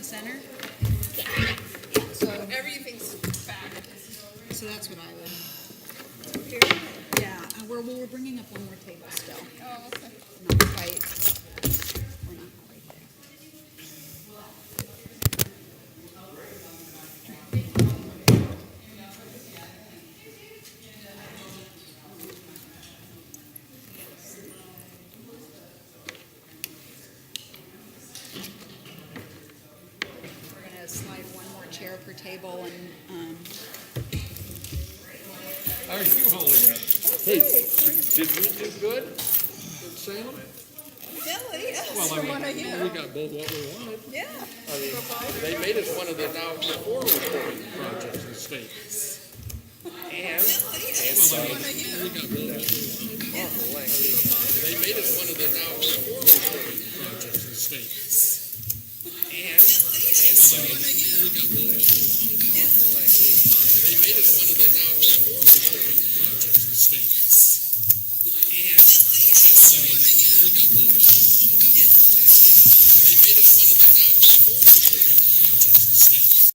center. So Everything's back. So that's what I would. Here? Yeah, we're bringing up one more table still. Oh, okay. Not quite. We're not quite there. We're gonna slide one more chair per table and. How are you holding up? Hey, Did we do good in Salem? Billy, yes, Well, from what I we hear. got both what we wanted. Yeah. I mean, they made us one of the now before reporting projects in the state. And, Billy, yes, well, from what I hear. we got both what we wanted. Awful language. They made us one of the now before reporting projects in the state. And, Billy, yes, from what I hear. we got both what we wanted. Awful language. They made us one of the now before reporting projects in the state. And, Billy, yes, from what I hear. we got both what we wanted. They made us one of the now before reporting projects in the state.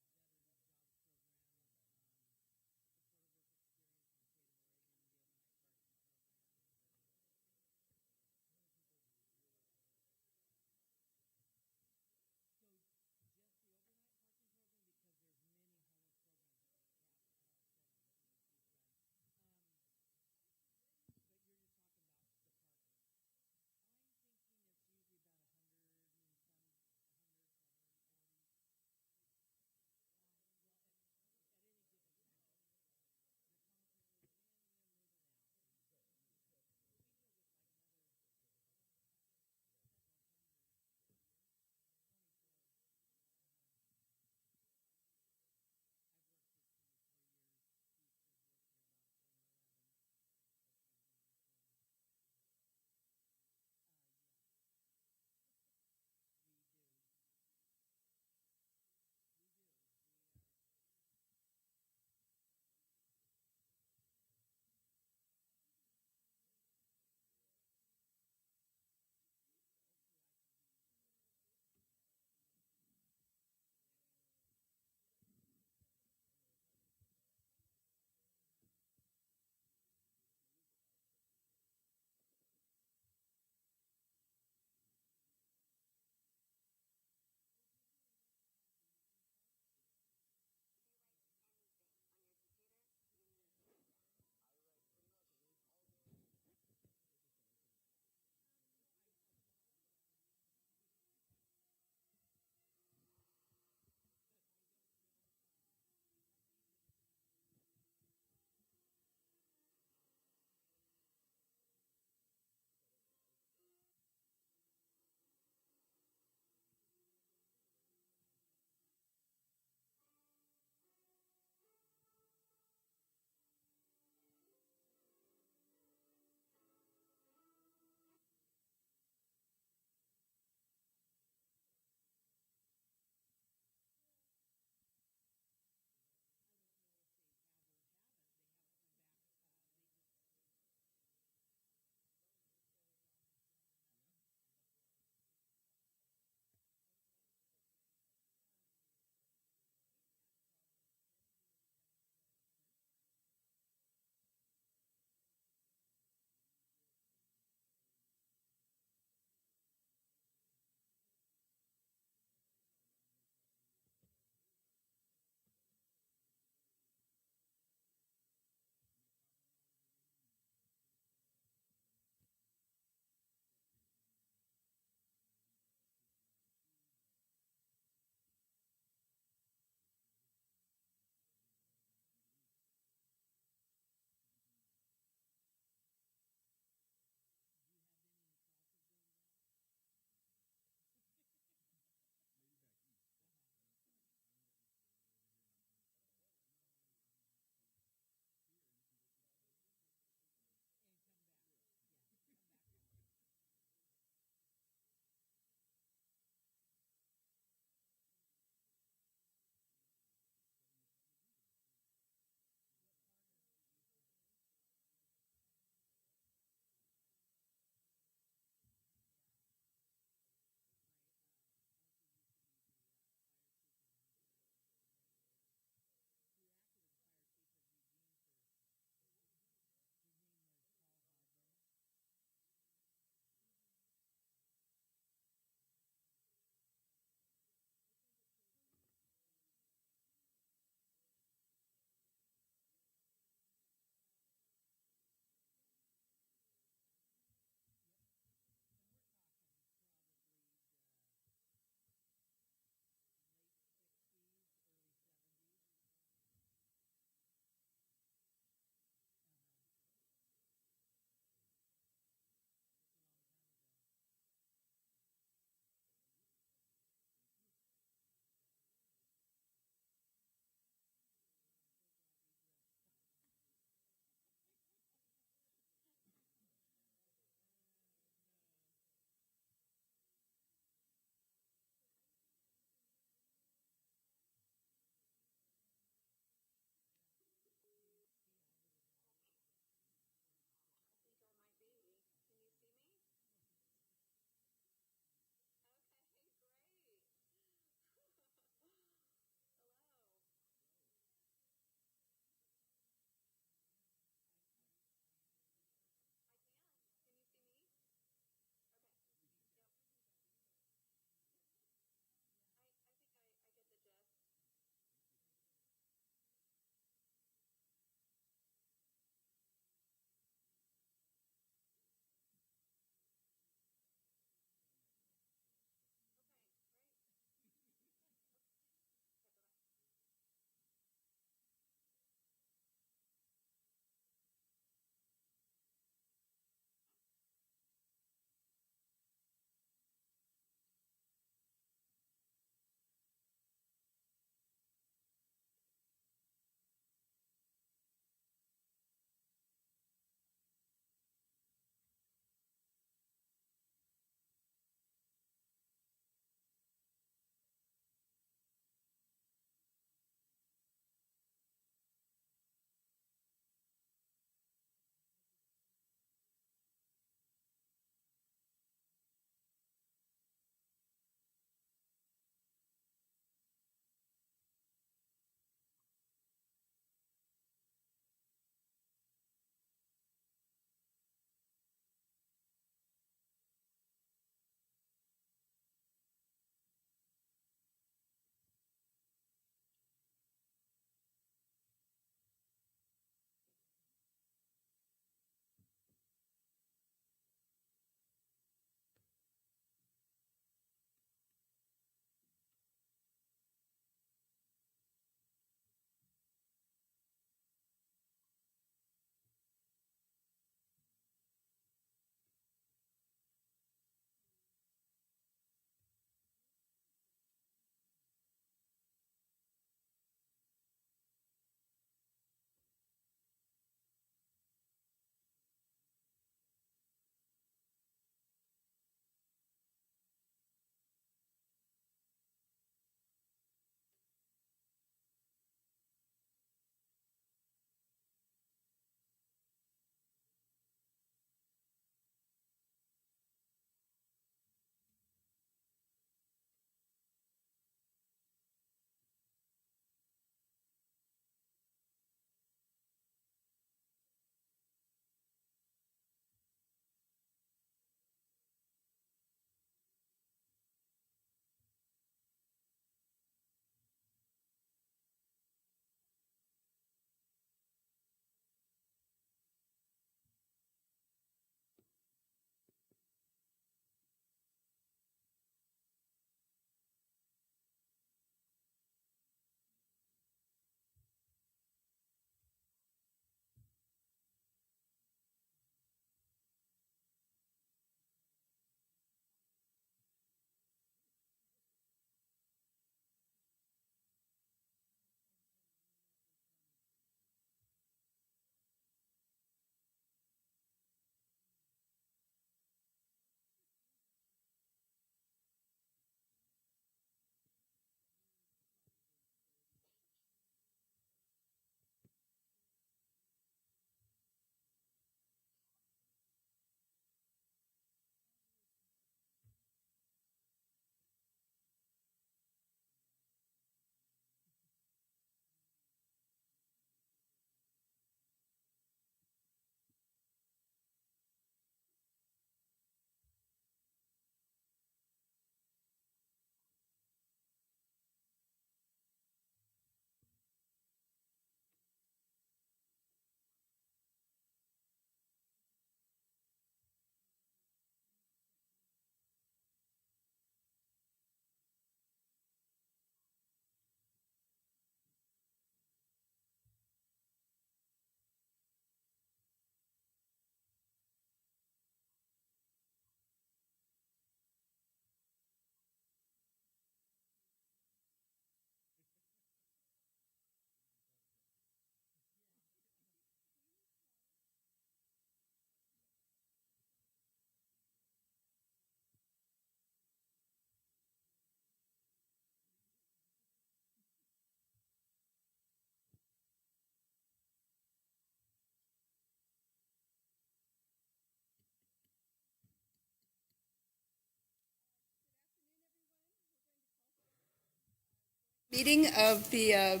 Meeting of the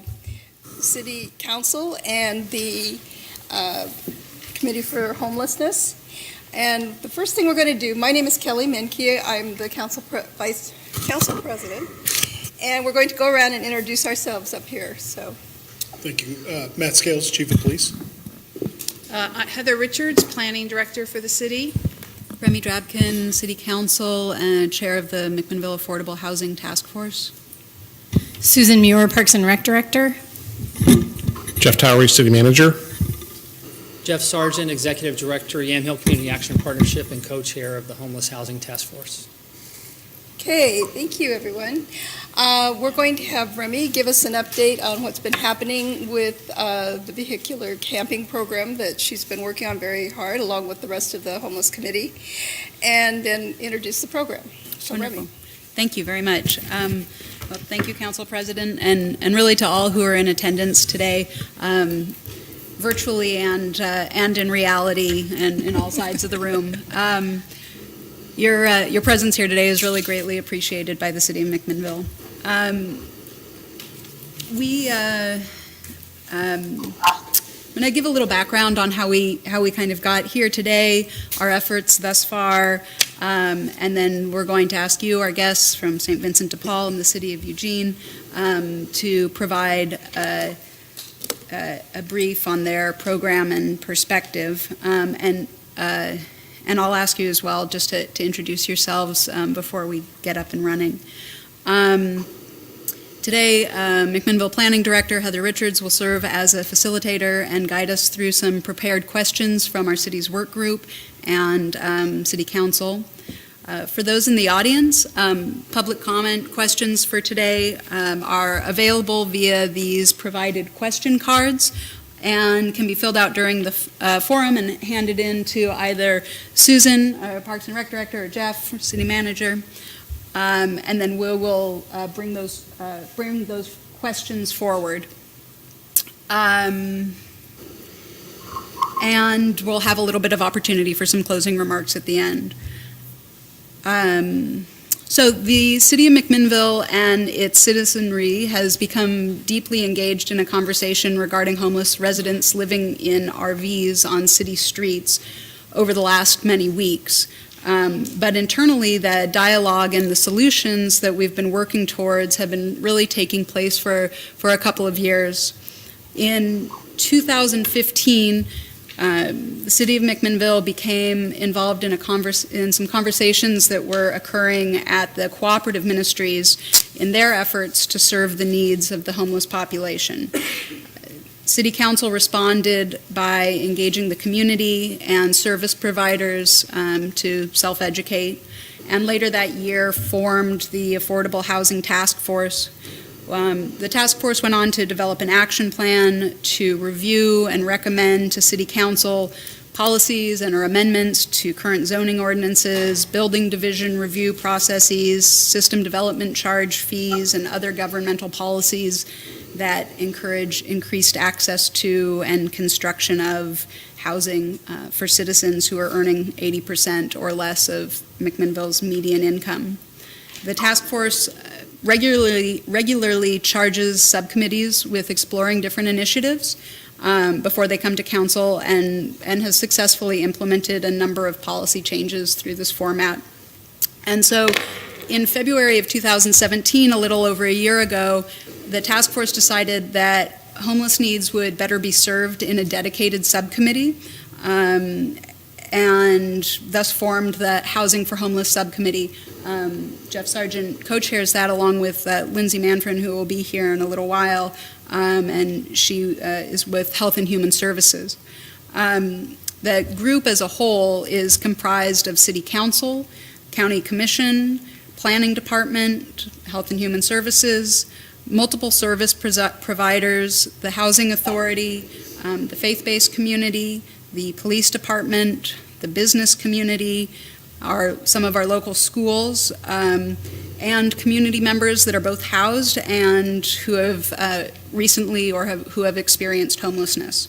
City Council and the Committee for Homelessness. And the first thing we're going to do, my name is Kelly Menke. I'm the Vice Council President. And we're going to go around and introduce ourselves up here. So, Thank you. Matt Scales, Chief of Police. Heather Richards, Planning Director for the city. Remy Drabkin, City Council and Chair of the McMinnville Affordable Housing Task Force. Susan Muir, Parks and Rec Director. Jeff Towery, City Manager. Jeff Sargent, Executive Director, Yamhill Community Action Partnership and Co-Chair of the Homeless Housing Task Force. okay, thank you, everyone. We're going to have Remy give us an update on what's been happening with the vehicular camping program that she's been working on very hard, along with the rest of the Homeless Committee, and then introduce the program. So, Wonderful. Remy. Thank you very much. Well, thank you, Council President, and really to all who are in attendance today, virtually and in reality and in all sides of the room. Your presence here today is really greatly appreciated by the City of McMinnville. I'm going to give a little background on how we kind of got here today, our efforts thus far, and then we're going to ask you, our guests from St. Vincent de Paul and the City of Eugene, to provide a brief on their program and perspective, and I'll ask you as well just to introduce yourselves before we get up and running. Today, McMinnville Planning Director Heather Richards will serve as a facilitator and guide us through some prepared questions from our city's work group and City Council. For those in the audience, public comment questions for today are available via these provided question cards and can be filled out during the forum and handed in to either Susan, our Parks and Rec Director, or Jeff, City Manager. And then we will bring those questions forward. And we'll have a little bit of opportunity for some closing remarks at the end. So the City of McMinnville and its citizenry has become deeply engaged in a conversation regarding homeless residents living in RVs on city streets over the last many weeks. But internally, the dialogue and the solutions that we've been working towards have been really taking place for a couple of years. In 2015, the City of McMinnville became involved in some conversations that were occurring at the cooperative ministries in their efforts to serve the needs of the homeless population. City Council responded by engaging the community and service providers to self-educate, and later that year formed the Affordable Housing Task Force. The task force went on to develop an action plan to review and recommend to City Council policies and or amendments to current zoning ordinances, building division review processes, system development charge fees, and other governmental policies that encourage increased access to and construction of housing for citizens who are earning 80% or less of McMinnville's median income. The task force regularly charges subcommittees with exploring different initiatives before they come to council and has successfully implemented a number of policy changes through this format. And so in February of 2017, a little over a year ago, the task force decided that homeless needs would better be served in a dedicated subcommittee, and thus formed the Housing for Homeless Subcommittee. Jeff Sargent co-chairs that along with Lindsay Manfred, who will be here in a little while, and she is with Health and Human Services. The group as a whole is comprised of City Council, County Commission, Planning Department, Health and Human Services, multiple service providers, the Housing Authority, the faith-based community, the police department, the business community, some of our local schools, and community members that are both housed and who have recently or who have experienced homelessness.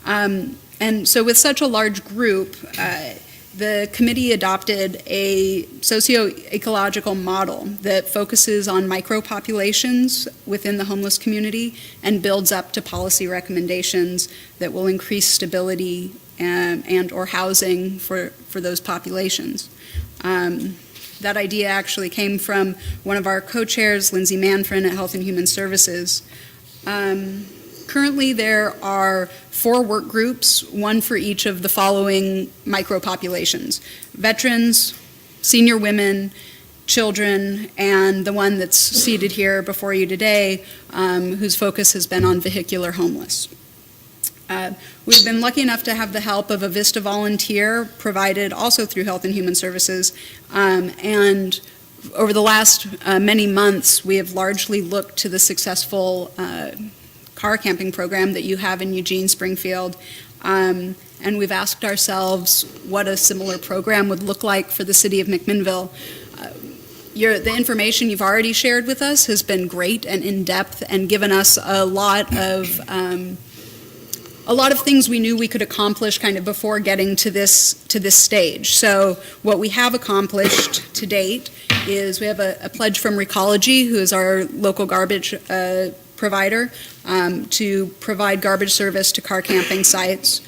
And so with such a large group, the committee adopted a socio-ecological model that focuses on micropopulations within the homeless community and builds up to policy recommendations that will increase stability and or housing for those populations. That idea actually came from one of our co-chairs, Lindsay Manfrin at Health and Human Services. Currently, there are 4 work groups, one for each of the following micropopulations: veterans, senior women, children, and the one that's seated here before you today, whose focus has been on vehicular homeless. We've been lucky enough to have the help of a VISTA volunteer provided also through Health and Human Services, and over the last many months, we have largely looked to the successful car camping program that you have in Eugene, Springfield, and we've asked ourselves what a similar program would look like for the city of McMinnville. The information you've already shared with us has been great and in-depth and given us a lot of things we knew we could accomplish kind of before getting to this stage. So what we have accomplished to date is we have a pledge from Recology, who is our local garbage provider, to provide garbage service to car camping sites.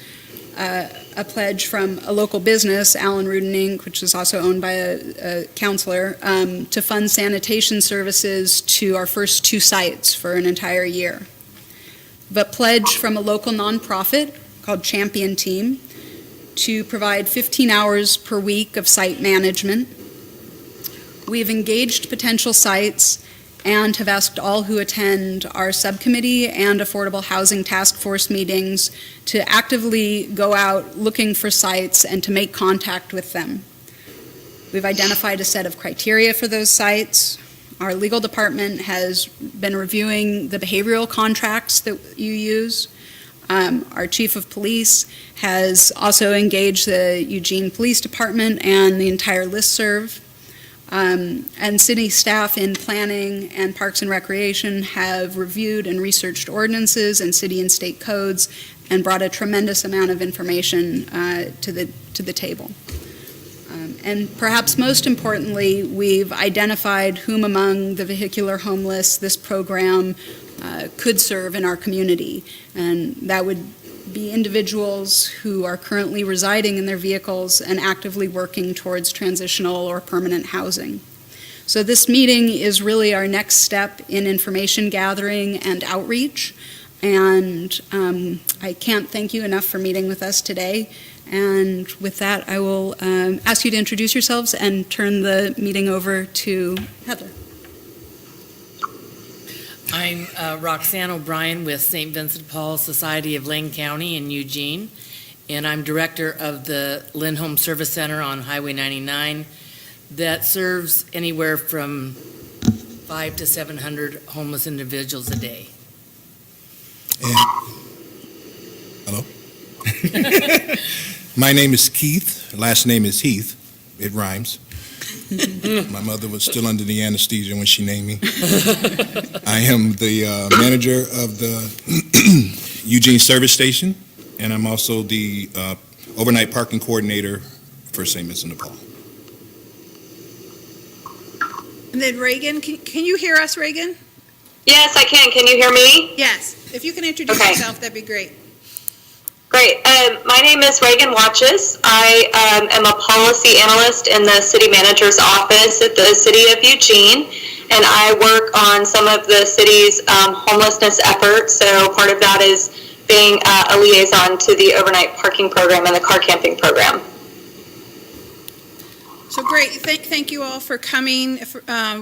A pledge from a local business, Allen Rudin Inc., which is also owned by a counselor, to fund sanitation services to our first 2 sites for an entire year. The pledge from a local nonprofit called Champion Team to provide 15 hours per week of site management. We've engaged potential sites and have asked all who attend our subcommittee and Affordable Housing Task Force meetings to actively go out looking for sites and to make contact with them. We've identified a set of criteria for those sites. Our legal department has been reviewing the behavioral contracts that you use. Our chief of police has also engaged the Eugene Police Department and the entire listserv. And city staff in planning and parks and recreation have reviewed and researched ordinances and city and state codes and brought a tremendous amount of information to the table. And perhaps most importantly, we've identified whom among the vehicular homeless this program could serve in our community. And that would be individuals who are currently residing in their vehicles and actively working towards transitional or permanent housing. So this meeting is really our next step in information gathering and outreach. And I can't thank you enough for meeting with us today. And with that, I will ask you to introduce yourselves and turn the meeting over to Heather. I'm Roxanne O'Brien with St. Vincent de Paul Society of Lane County in Eugene, and I'm director of the Lindholm Service Center on Highway 99 that serves anywhere from 500 to 700 homeless individuals a day. Hello? My name is Keith. Last name is Heath. It rhymes. My mother was still under the anesthesia when she named me. I am the manager of the Eugene Service Station, and I'm also the overnight parking coordinator for St. Vincent de Paul. And then Reagan, can you hear us, Reagan? Yes, I can. Can you hear me? Yes. If you can introduce Okay. yourself, that'd be great. Great. My name is Reagan Watches. I am a policy analyst in the city manager's office at the city of Eugene, and I work on some of the city's homelessness efforts. So part of that is being a liaison to the overnight parking program and the car camping program. So great. Thank you all for coming.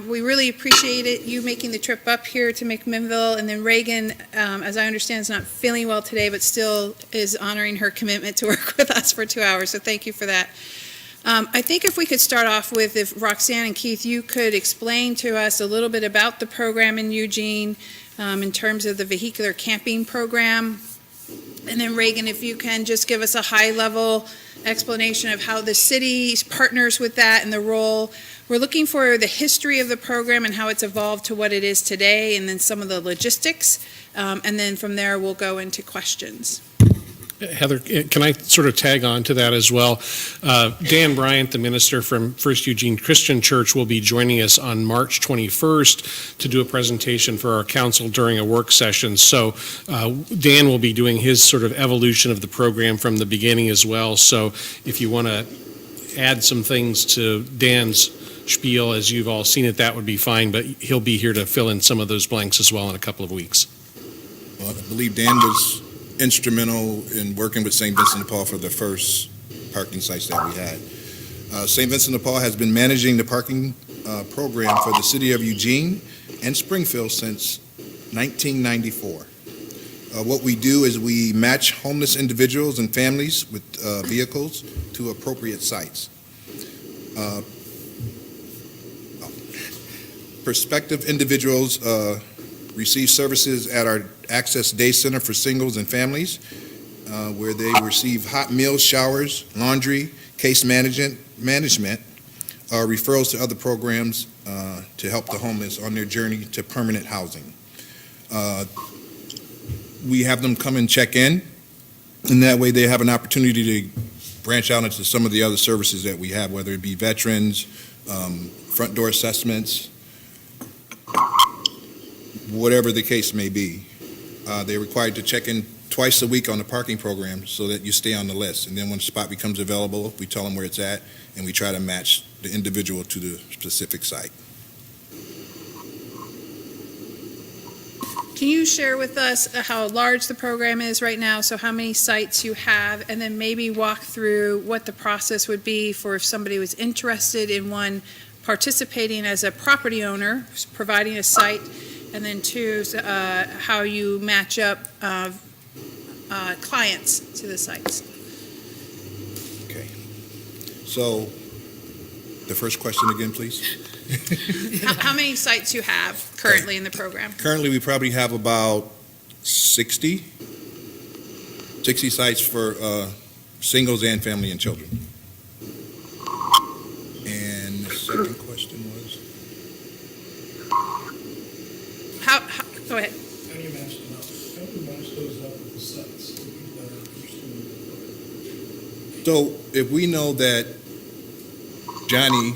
We really appreciate it, you making the trip up here to McMinnville. And then Reagan, as I understand, is not feeling well today, but still is honoring her commitment to work with us for 2 hours. So thank you for that. I think if we could start off with, if Roxanne and Keith, you could explain to us a little bit about the program in Eugene in terms of the vehicular camping program. And then Reagan, if you can just give us a high-level explanation of how the city partners with that and the role. We're looking for the history of the program and how it's evolved to what it is today, and then some of the logistics. And then from there, we'll go into questions. Heather, can I sort of tag on to that as well? Dan Bryant, the minister from First Eugene Christian Church, will be joining us on March 21st to do a presentation for our council during a work session. So Dan will be doing his sort of evolution of the program from the beginning as well. So if you want to add some things to Dan's spiel as you've all seen it, that would be fine, but he'll be here to fill in some of those blanks as well in a couple of weeks. Well, I believe Dan was instrumental in working with St. Vincent de Paul for the first parking sites that we had. St. Vincent de Paul has been managing the parking program for the city of Eugene and Springfield since 1994. What we do is we match homeless individuals and families with vehicles to appropriate sites. Prospective individuals receive services at our Access Day Center for singles and families, where they receive hot meals, showers, laundry, case management, referrals to other programs to help the homeless on their journey to permanent housing. We have them come and check in, and that way they have an opportunity to branch out into some of the other services that we have, whether it be veterans, front door assessments, whatever the case may be. They're required to check in twice a week on the parking program so that you stay on the list. And then when the spot becomes available, we tell them where it's at, and we try to match the individual to the specific site. Can you share with us how large the program is right now, so how many sites you have, and then maybe walk through what the process would be for if somebody was interested in, one, participating as a property owner, providing a site, and then two, how you match up clients to the sites. Okay. So, the first question again, please. How many sites you have currently in the program? Currently, we probably have about 60 sites for singles and family and children. And the second question was? How go ahead. How do you match them up? How do you match those up with the sites? People that are interested in the program? So, if we know that Johnny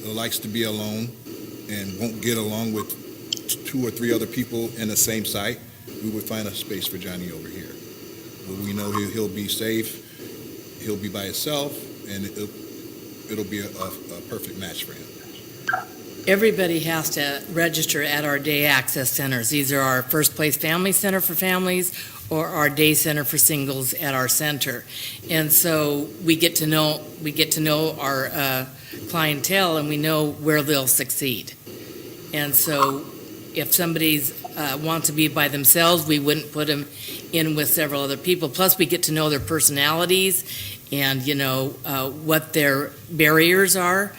likes to be alone and won't get along with 2 or 3 other people in the same site, we would find a space for Johnny over here. Where we know he'll be safe, he'll be by himself, and it'll be a perfect match for him. Everybody has to register at our day access centers. These are our First Place Family Center for families or our day center for singles at our center. And so we get to know our clientele, and we know where they'll succeed. And so if somebody's want to be by themselves, we wouldn't put them in with several other people. Plus, we get to know their personalities and, what their barriers are.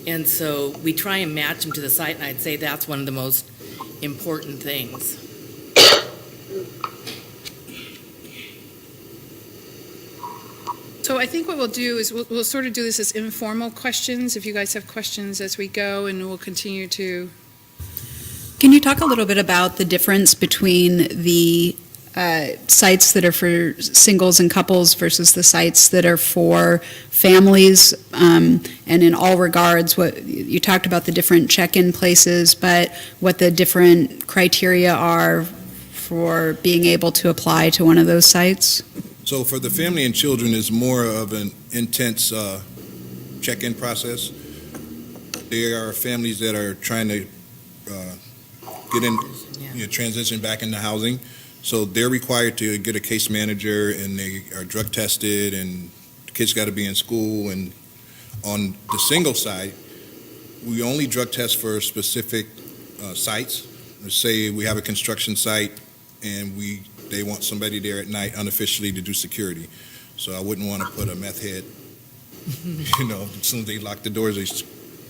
And so we try and match them to the site, and I'd say that's one of the most important things. So I think what we'll do is we'll sort of do this as informal questions, if you guys have questions as we go, and we'll continue to. Can you talk a little bit about the difference between the sites that are for singles and couples versus the sites that are for families? And in all regards, what you talked about the different check-in places, but what the different criteria are for being able to apply to one of those sites? So for the family and children, it's more of an intense check-in process. There are families that are trying to get in, transition back into housing. So they're required to get a case manager, and they are drug tested, and the kids got to be in school. And on the single side, we only drug test for specific sites. Let's say we have a construction site, and they want somebody there at night unofficially to do security. So I wouldn't want to put a meth head, as soon as they lock the doors, they're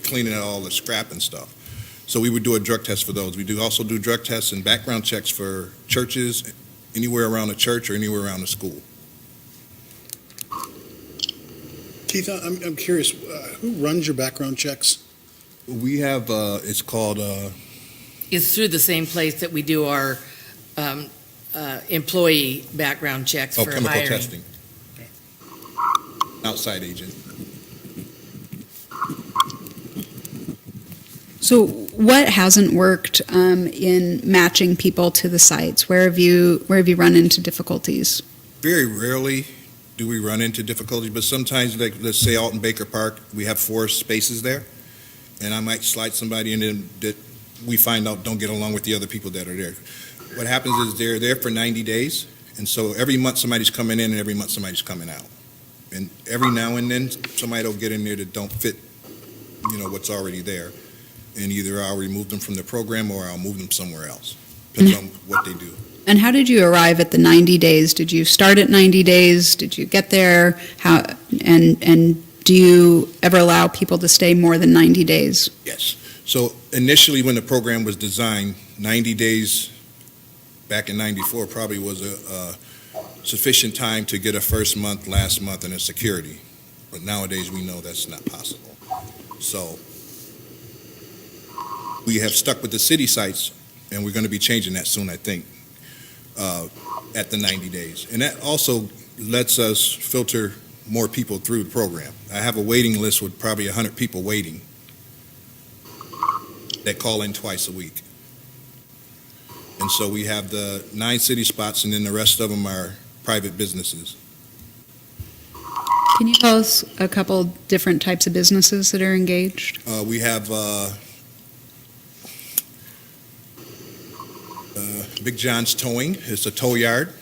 cleaning out all the scrap and stuff. So we would do a drug test for those. We also do drug tests and background checks for churches, anywhere around a church or anywhere around a school. Keith, I'm curious, who runs your background checks? We have, it's called... It's through the same place that we do our employee background checks Oh, for chemical hiring. testing. Outside agent. So what hasn't worked in matching people to the sites? Where have you run into difficulties? Very rarely do we run into difficulties, but sometimes, like, let's say Alton Baker Park, we have 4 spaces there, and I might slide somebody in that we find out don't get along with the other people that are there. What happens is they're there for 90 days, and so every month somebody's coming in and every month somebody's coming out. And every now and then, somebody will get in there that don't fit, what's already there. And either I'll remove them from the program or I'll move them somewhere else. Depends on what they do. And how did you arrive at the 90 days? Did you start at 90 days? Did you get there? And do you ever allow people to stay more than 90 days? Yes. So initially, when the program was designed, 90 days back in 94 probably was a sufficient time to get a first month, last month, and a security. But nowadays, we know that's not possible. So we have stuck with the city sites, and we're going to be changing that soon, I think, at the 90 days. And that also lets us filter more people through the program. I have a waiting list with probably 100 people waiting that call in twice a week. And so we have the 9 city spots, and then the rest of them are private businesses. Can you tell us a couple different types of businesses that are engaged? We have Big John's Towing. It's a tow yard.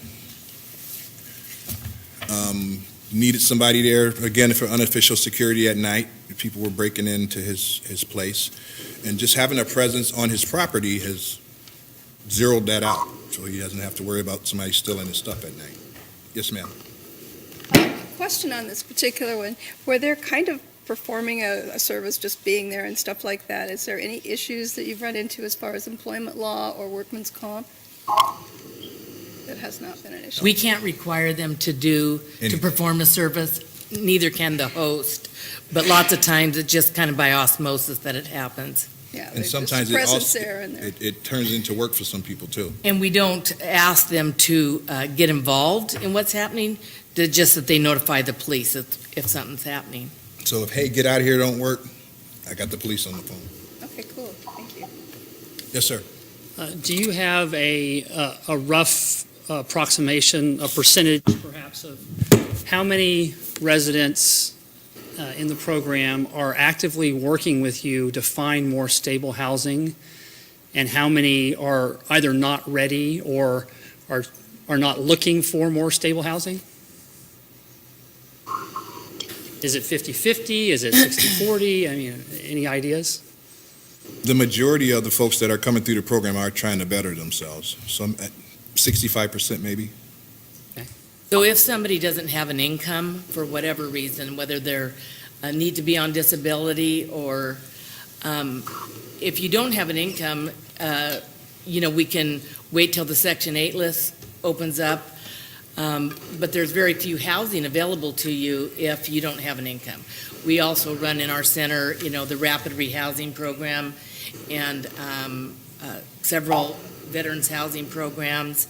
Needed somebody there, again, for unofficial security at night. People were breaking into his place. And just having a presence on his property has zeroed that out, so he doesn't have to worry about somebody stealing his stuff at night. Yes, ma'am. Question on this particular one, where they're kind of performing a service, just being there and stuff like that, is there any issues that you've run into as far as employment law or workman's comp? That has not been an issue. We can't require them to perform a service, neither can the host. But lots of times it's just kind of by osmosis that it happens. Yeah, And there's sometimes just presence there and there. it turns into work for some people, too. And we don't ask them to get involved in what's happening, just that they notify the police if something's happening. So if, hey, get out of here, don't work, I got the police on the phone. Okay, cool, thank you. Yes, sir. Do you have a rough approximation, a percentage perhaps, of how many residents in the program are actively working with you to find more stable housing, and how many are either not ready or are not looking for more stable housing? Is it 50-50? Is it 60-40? I mean, any ideas? The majority of the folks that are coming through the program are trying to better themselves. Some at 65% maybe. So if somebody doesn't have an income for whatever reason, whether they're need to be on disability or if you don't have an income, we can wait till the Section 8 list opens up. But there's very few housing available to you if you don't have an income. We also run in our center, the rapid rehousing program and several veterans housing programs.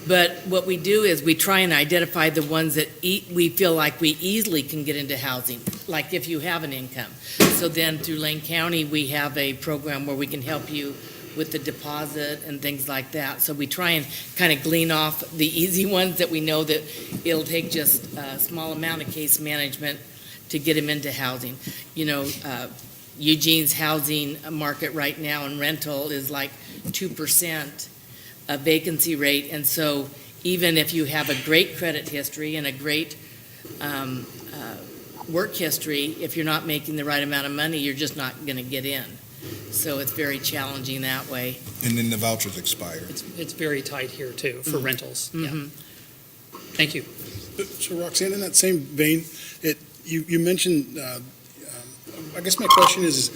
But what we do is we try and identify the ones that we feel like we easily can get into housing, like if you have an income. So then through Lane County, we have a program where we can help you with the deposit and things like that. So we try and kind of glean off the easy ones that we know that it'll take just a small amount of case management to get them into housing. Eugene's housing market right now in rental is like 2% vacancy rate. And so even if you have a great credit history and a great work history, if you're not making the right amount of money, you're just not going to get in. So it's very challenging that way. And then the vouchers expire. It's very tight here too for rentals. Mm-hmm. Yeah. Thank you. So Roxanne, in that same vein, you mentioned, I guess my question is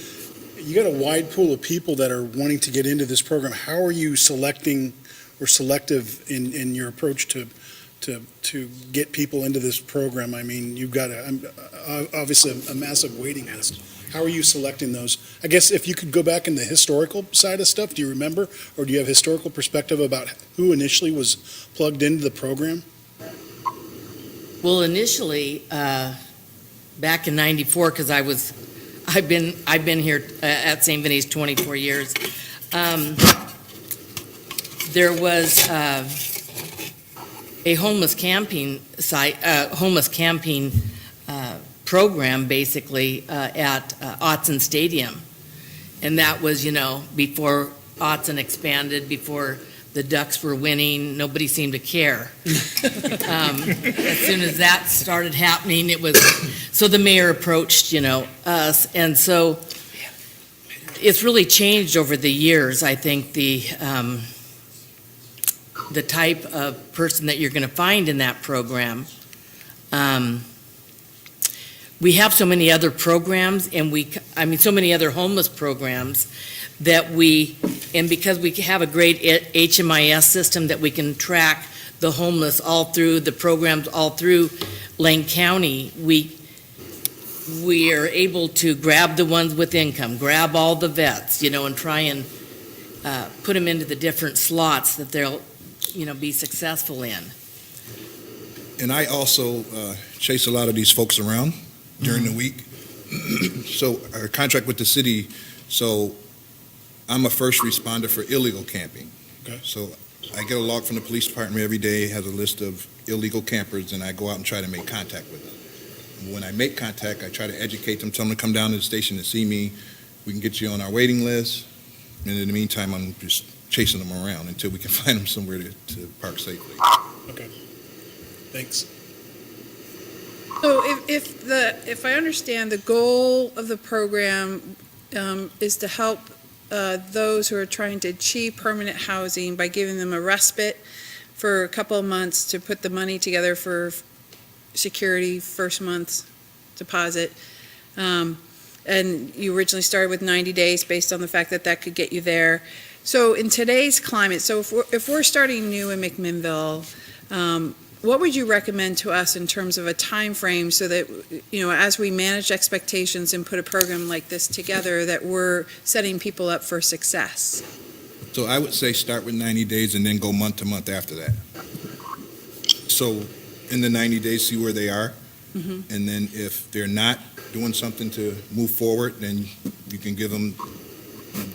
you got a wide pool of people that are wanting to get into this program. How are you selecting or selective in your approach to get people into this program? I mean, you've got obviously a massive waiting list. How are you selecting those? I guess if you could go back in the historical side of stuff, do you remember? Or do you have historical perspective about who initially was plugged into the program? Well, initially, back in '94, because I've been here at St. Vinny's 24 years. There was a homeless camping site, homeless camping program, basically at Autzen Stadium, and that was, before Autzen expanded, before the Ducks were winning, nobody seemed to care. As soon as that started happening, so the mayor approached, us, and so it's really changed over the years. I think the type of person that you're going to find in that program. We have so many other programs, and so many other homeless programs that and because we have a great HMIS system that we can track the homeless all through the programs, all through Lane County, we are able to grab the ones with income, grab all the vets, and try and put them into the different slots that they'll, be successful in. And I also chase a lot of these folks around during the week. So our contract with the city, so I'm a first responder for illegal camping. Okay. So I get a log from the police department every day, has a list of illegal campers, and I go out and try to make contact with them. When I make contact, I try to educate them, tell them to come down to the station to see me. We can get you on our waiting list. And in the meantime, I'm just chasing them around until we can find them somewhere to park safely. Okay. Thanks. So if I understand, the goal of the program is to help those who are trying to achieve permanent housing by giving them a respite for a couple of months to put the money together for security, first month's deposit. And you originally started with 90 days based on the fact that that could get you there. So in today's climate, so if we're starting new in McMinnville, what would you recommend to us in terms of a time frame so that, as we manage expectations and put a program like this together, that we're setting people up for success? So I would say start with 90 days and then go month to month after that. So in the 90 days, see where they are. Mhm. And then if they're not doing something to move forward, then you can give them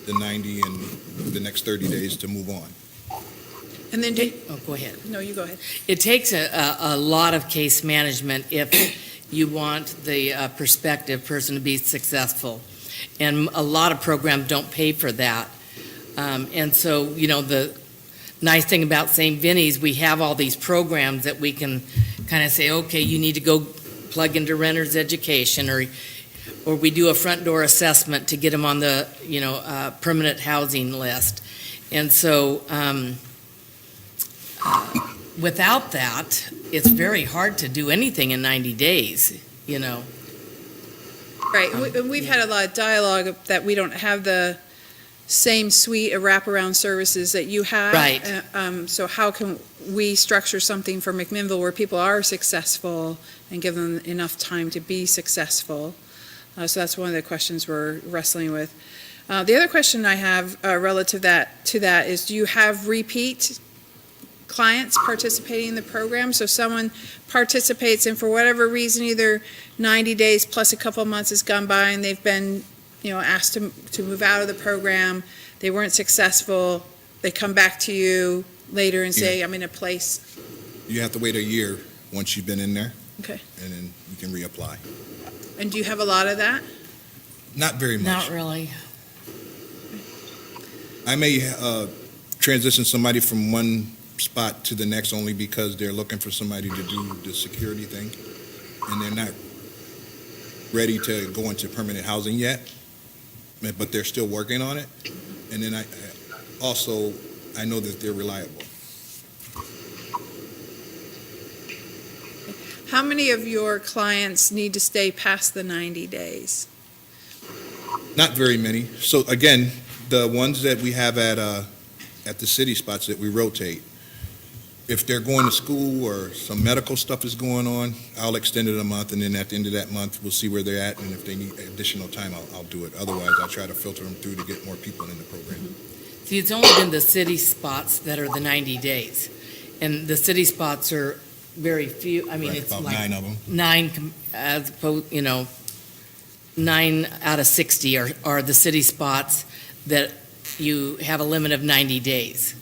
the 90 and the next 30 days to move on. And then Go ahead. no, you go ahead. It takes a lot of case management if you want the prospective person to be successful. And a lot of programs don't pay for that. And so, the nice thing about St. Vinny's, we have all these programs that we can kind of say, okay, you need to go plug into renter's education, or we do a front door assessment to get them on the, permanent housing list. And so, without that, it's very hard to do anything in 90 days, Right, and we've had a lot of dialogue that we don't have the same suite of wraparound services that you have. Right. So how can we structure something for McMinnville where people are successful and give them enough time to be successful? So that's one of the questions we're wrestling with. The other question I have relative to that is, do you have repeat clients participating in the program? So someone participates and for whatever reason, either 90 days plus a couple of months has gone by and they've been, asked to move out of the program, they weren't successful, they come back to you later and say, I'm in a place. You have to wait a year once you've been in there. Okay. And then you can reapply. And do you have a lot of that? Not very much. Not really. I may transition somebody from one spot to the next only because they're looking for somebody to do the security thing, and they're not ready to go into permanent housing yet, but they're still working on it. And then I know that they're reliable. How many of your clients need to stay past the 90 days? Not very many. So again, the ones that we have at the city spots that we rotate, if they're going to school or some medical stuff is going on, I'll extend it a month, and then at the end of that month, we'll see where they're at, and if they need additional time, I'll do it. Otherwise, I'll try to filter them through to get more people in the program. See, it's only been the city spots that are the 90 days. And the city spots are very few. I mean, Right, it's about like 9 of them. 9, as opposed, 9 out of 60 are the city spots that you have a limit of 90 days.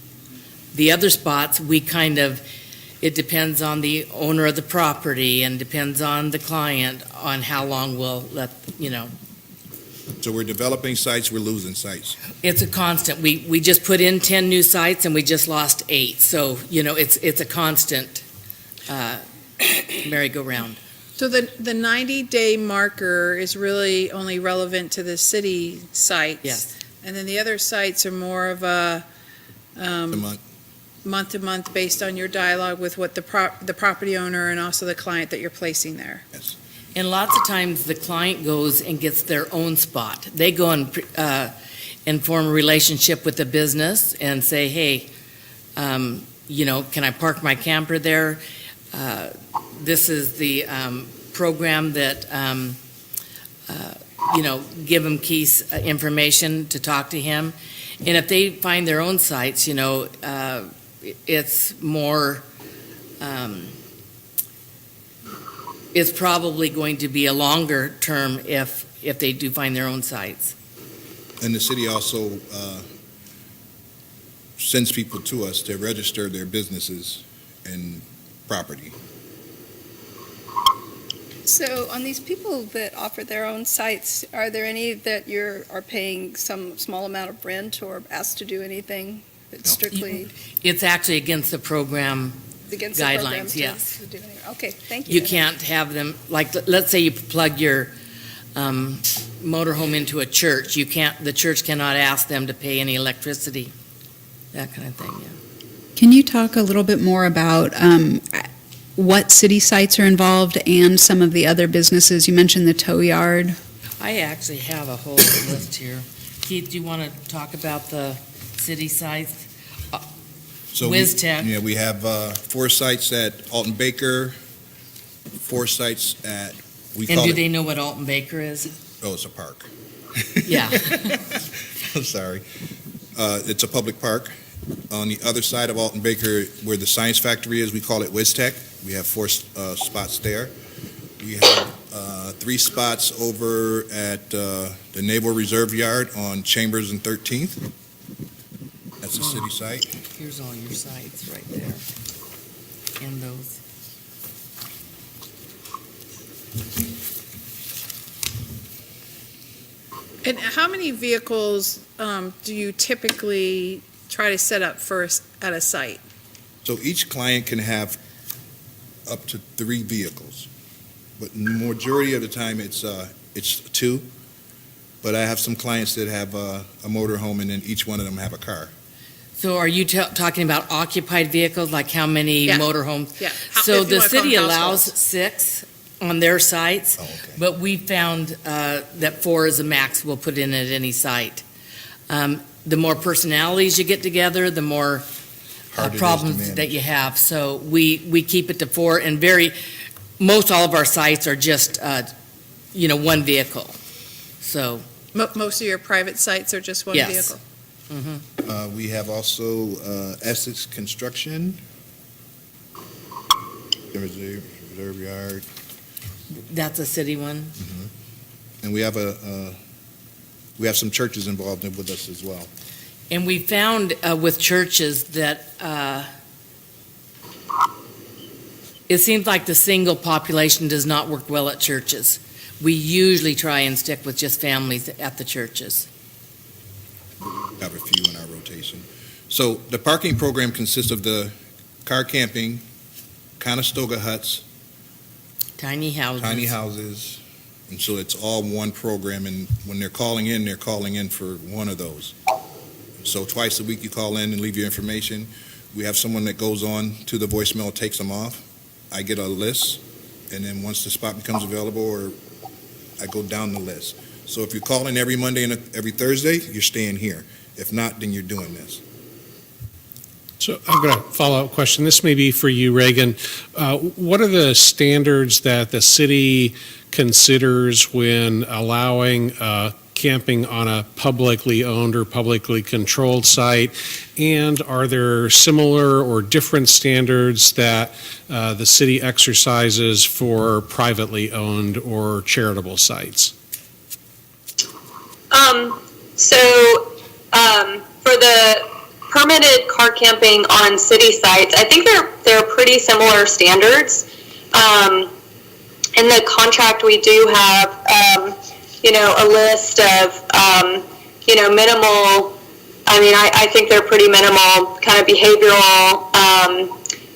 The other spots, it depends on the owner of the property and depends on the client on how long we'll let, So we're developing sites, we're losing sites. It's a constant. We just put in 10 new sites and we just lost 8. So, it's a constant merry-go-round. So the 90-day marker is really only relevant to the city sites? Yes. And then the other sites are more of a The month. month-to-month based on your dialogue with what the property owner and also the client that you're placing there? Yes. And lots of times the client goes and gets their own spot. They go and form a relationship with the business and say, hey, can I park my camper there? This is the program that, give them keys information to talk to him. And if they find their own sites, it's more, it's probably going to be a longer term if they do find their own sites. And the city also sends people to us to register their businesses and property. So on these people that offer their own sites, are there any that are paying some small amount of rent or asked to do anything that's No. strictly It's actually against the program. against the program? Guidelines, to- yes. to do anything? Okay, thank you. You can't have them, like, let's say you plug your motorhome into a church. The church cannot ask them to pay any electricity, that kind of thing, yeah. Can you talk a little bit more about what city sites are involved and some of the other businesses? You mentioned the tow yard. I actually have a whole list here. Keith, do you want to talk about the city sites? So Whiz Tech. Yeah, we have 4 sites at Alton Baker, 4 sites at, we And call do it, they know what Alton Baker is? oh, it's a park. Yeah. I'm sorry. It's a public park. On the other side of Alton Baker, where the science factory is, we call it Whiz Tech. We have 4 spots there. We have 3 spots over at the Naval Reserve Yard on Chambers and 13th. That's a city site. Here's all your sites right there. And those. And how many vehicles do you typically try to set up at a site? So each client can have up to 3 vehicles, but majority of the time it's 2. But I have some clients that have a motorhome, and then each one of them have a car. So are you talking about occupied vehicles, like how many Yeah. motorhomes? Yeah. So If you the wanna call city them allows households. 6 on their sites, Oh, okay. but we found that 4 is the max we'll put in at any site. The more personalities you get together, the more Harder it is to problems manage. that you have. So we keep it to 4, and most all of our sites are just, 1 vehicle. So, Most of your private sites are just one Yes. vehicle? mhm. We have also Essex Construction, the Reserve Yard, That's a city one. and we have some churches involved with us as well. And we found with churches that it seems like the single population does not work well at churches. We usually try and stick with just families at the churches. We have a few in our rotation. So the parking program consists of the car camping, Conestoga huts, Tiny houses. tiny houses, and so it's all one program, and when they're calling in for one of those. So twice a week you call in and leave your information. We have someone that goes on to the voicemail, takes them off. I get a list, and then once the spot becomes available, or I go down the list. So if you're calling every Monday and every Thursday, you're staying here. If not, then you're doing this. So I've got a follow-up question. This may be for you, Reagan. What are the standards that the city considers when allowing camping on a publicly owned or publicly controlled site? And are there similar or different standards that the city exercises for privately owned or charitable sites? For the permitted car camping on city sites, I think they're pretty similar standards. In the contract, we do have, a list of, minimal, I think they're pretty minimal kind of behavioral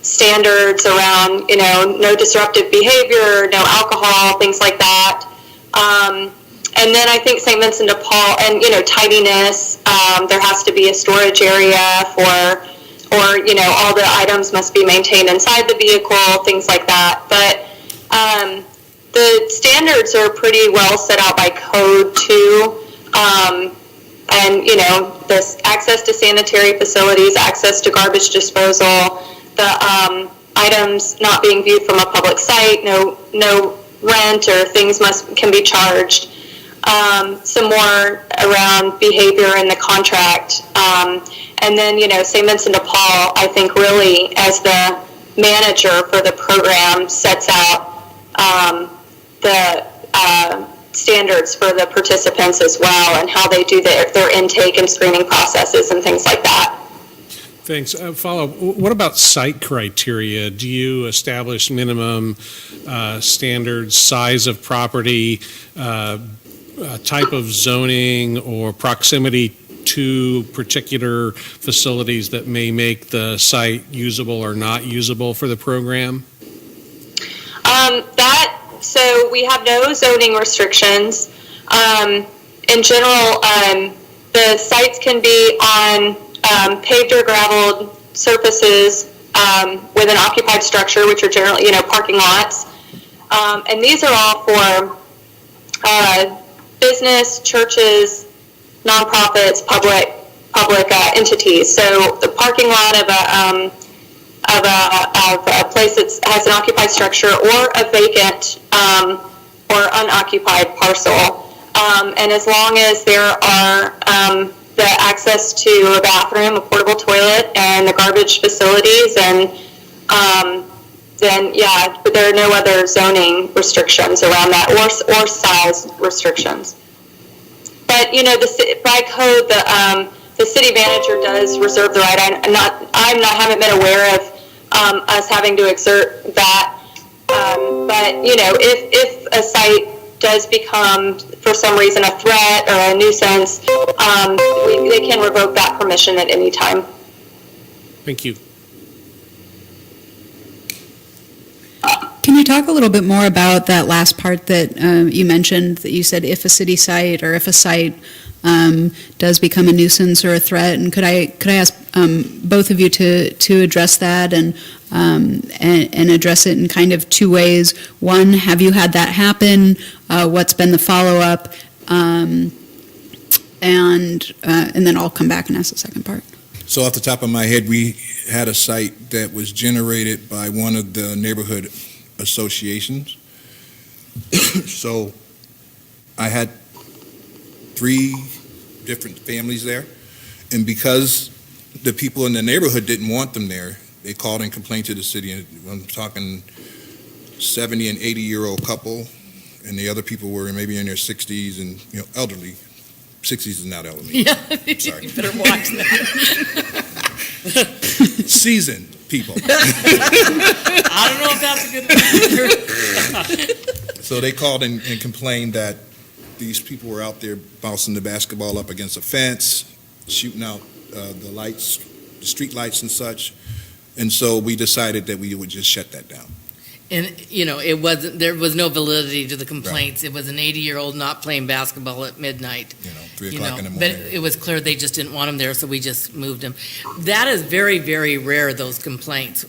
standards around, no disruptive behavior, no alcohol, things like that. And then I think St. Vincent de Paul, and, tidiness, there has to be a storage area or, all the items must be maintained inside the vehicle, things like that. But the standards are pretty well set out by code, too. And, this access to sanitary facilities, access to garbage disposal, the items not being viewed from a public site, no rent or things can be charged. Some more around behavior in the contract. And then, St. Vincent de Paul, I think really as the manager for the program sets out the standards for the participants as well and how they do their intake and screening processes and things like that. Thanks. Follow-up, what about site criteria? Do you establish minimum standards, size of property, type of zoning, or proximity to particular facilities that may make the site usable or not usable for the program? So we have no zoning restrictions. In general, the sites can be on paved or graveled surfaces with an occupied structure, which are generally, parking lots. And these are all for business, churches, nonprofits, public entities. So the parking lot of a place that has an occupied structure or a vacant or unoccupied parcel. And as long as there are the access to a bathroom, a portable toilet, and the garbage facilities, and then but there are no other zoning restrictions around that or size restrictions. But by code, the city manager does reserve the right. Haven't been aware of us having to exert that. But if a site does become, for some reason, a threat or a nuisance, they can revoke that permission at any time. Thank you. Can you talk a little bit more about that last part that you mentioned, that you said if a city site or if a site does become a nuisance or a threat? And could I ask both of you to address that and address it in kind of two ways? One, have you had that happen? What's been the follow-up? And then I'll come back and ask the second part. So off the top of my head, we had a site that was generated by one of the neighborhood associations. So I had 3 different families there, and because the people in the neighborhood didn't want them there, they called and complained to the city. And I'm talking 70 and 80-year-old couple, and the other people were maybe in their 60s and elderly. 60s is not elderly. Yeah, sorry. You better watch that. Seasoned people. I don't know if that's a good one. So they called and complained that these people were out there bouncing the basketball up against a fence, shooting out the lights, the street lights and such. And so we decided that we would just shut that down. And, there was no validity to the complaints. Right. It was an 80-year-old not playing basketball at midnight. 3 o'clock in the morning. But it was clear they just didn't want him there, so we just moved him. That is very, very rare, those complaints.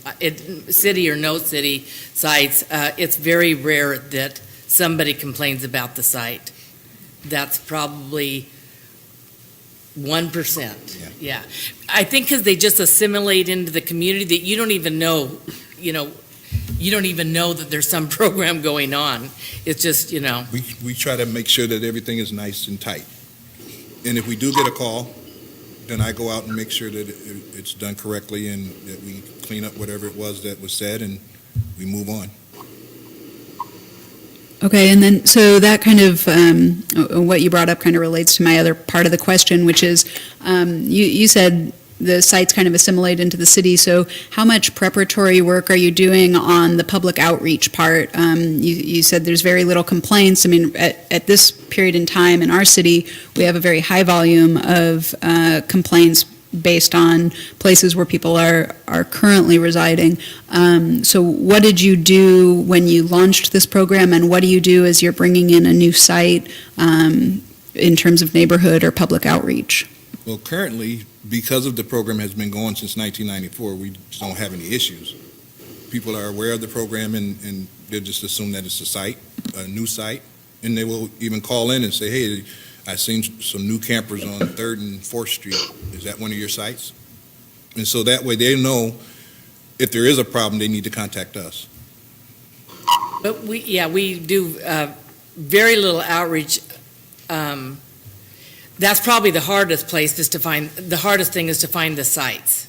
City or no city sites, it's very rare that somebody complains about the site. That's probably 1%. Yeah. Yeah. I think because they just assimilate into the community that you don't even know, you don't even know that there's some program going on. It's just, We try to make sure that everything is nice and tight. And if we do get a call, then I go out and make sure that it's done correctly and that we clean up whatever it was that was said and we move on. Okay, and then, so that kind of, what you brought up kind of relates to my other part of the question, which is, you said the sites kind of assimilate into the city, so how much preparatory work are you doing on the public outreach part? You said there's very little complaints. I mean, at this period in time in our city, we have a very high volume of complaints based on places where people are currently residing. So what did you do when you launched this program, and what do you do as you're bringing in a new site in terms of neighborhood or public outreach? Well, currently, because of the program has been going since 1994, we don't have any issues. People are aware of the program and they just assume that it's a new site, and they will even call in and say, hey, I seen some new campers on 3rd and 4th Street. Is that one of your sites? And so that way they know if there is a problem, they need to contact us. But we do very little outreach. That's probably the hardest place the hardest thing is to find the sites.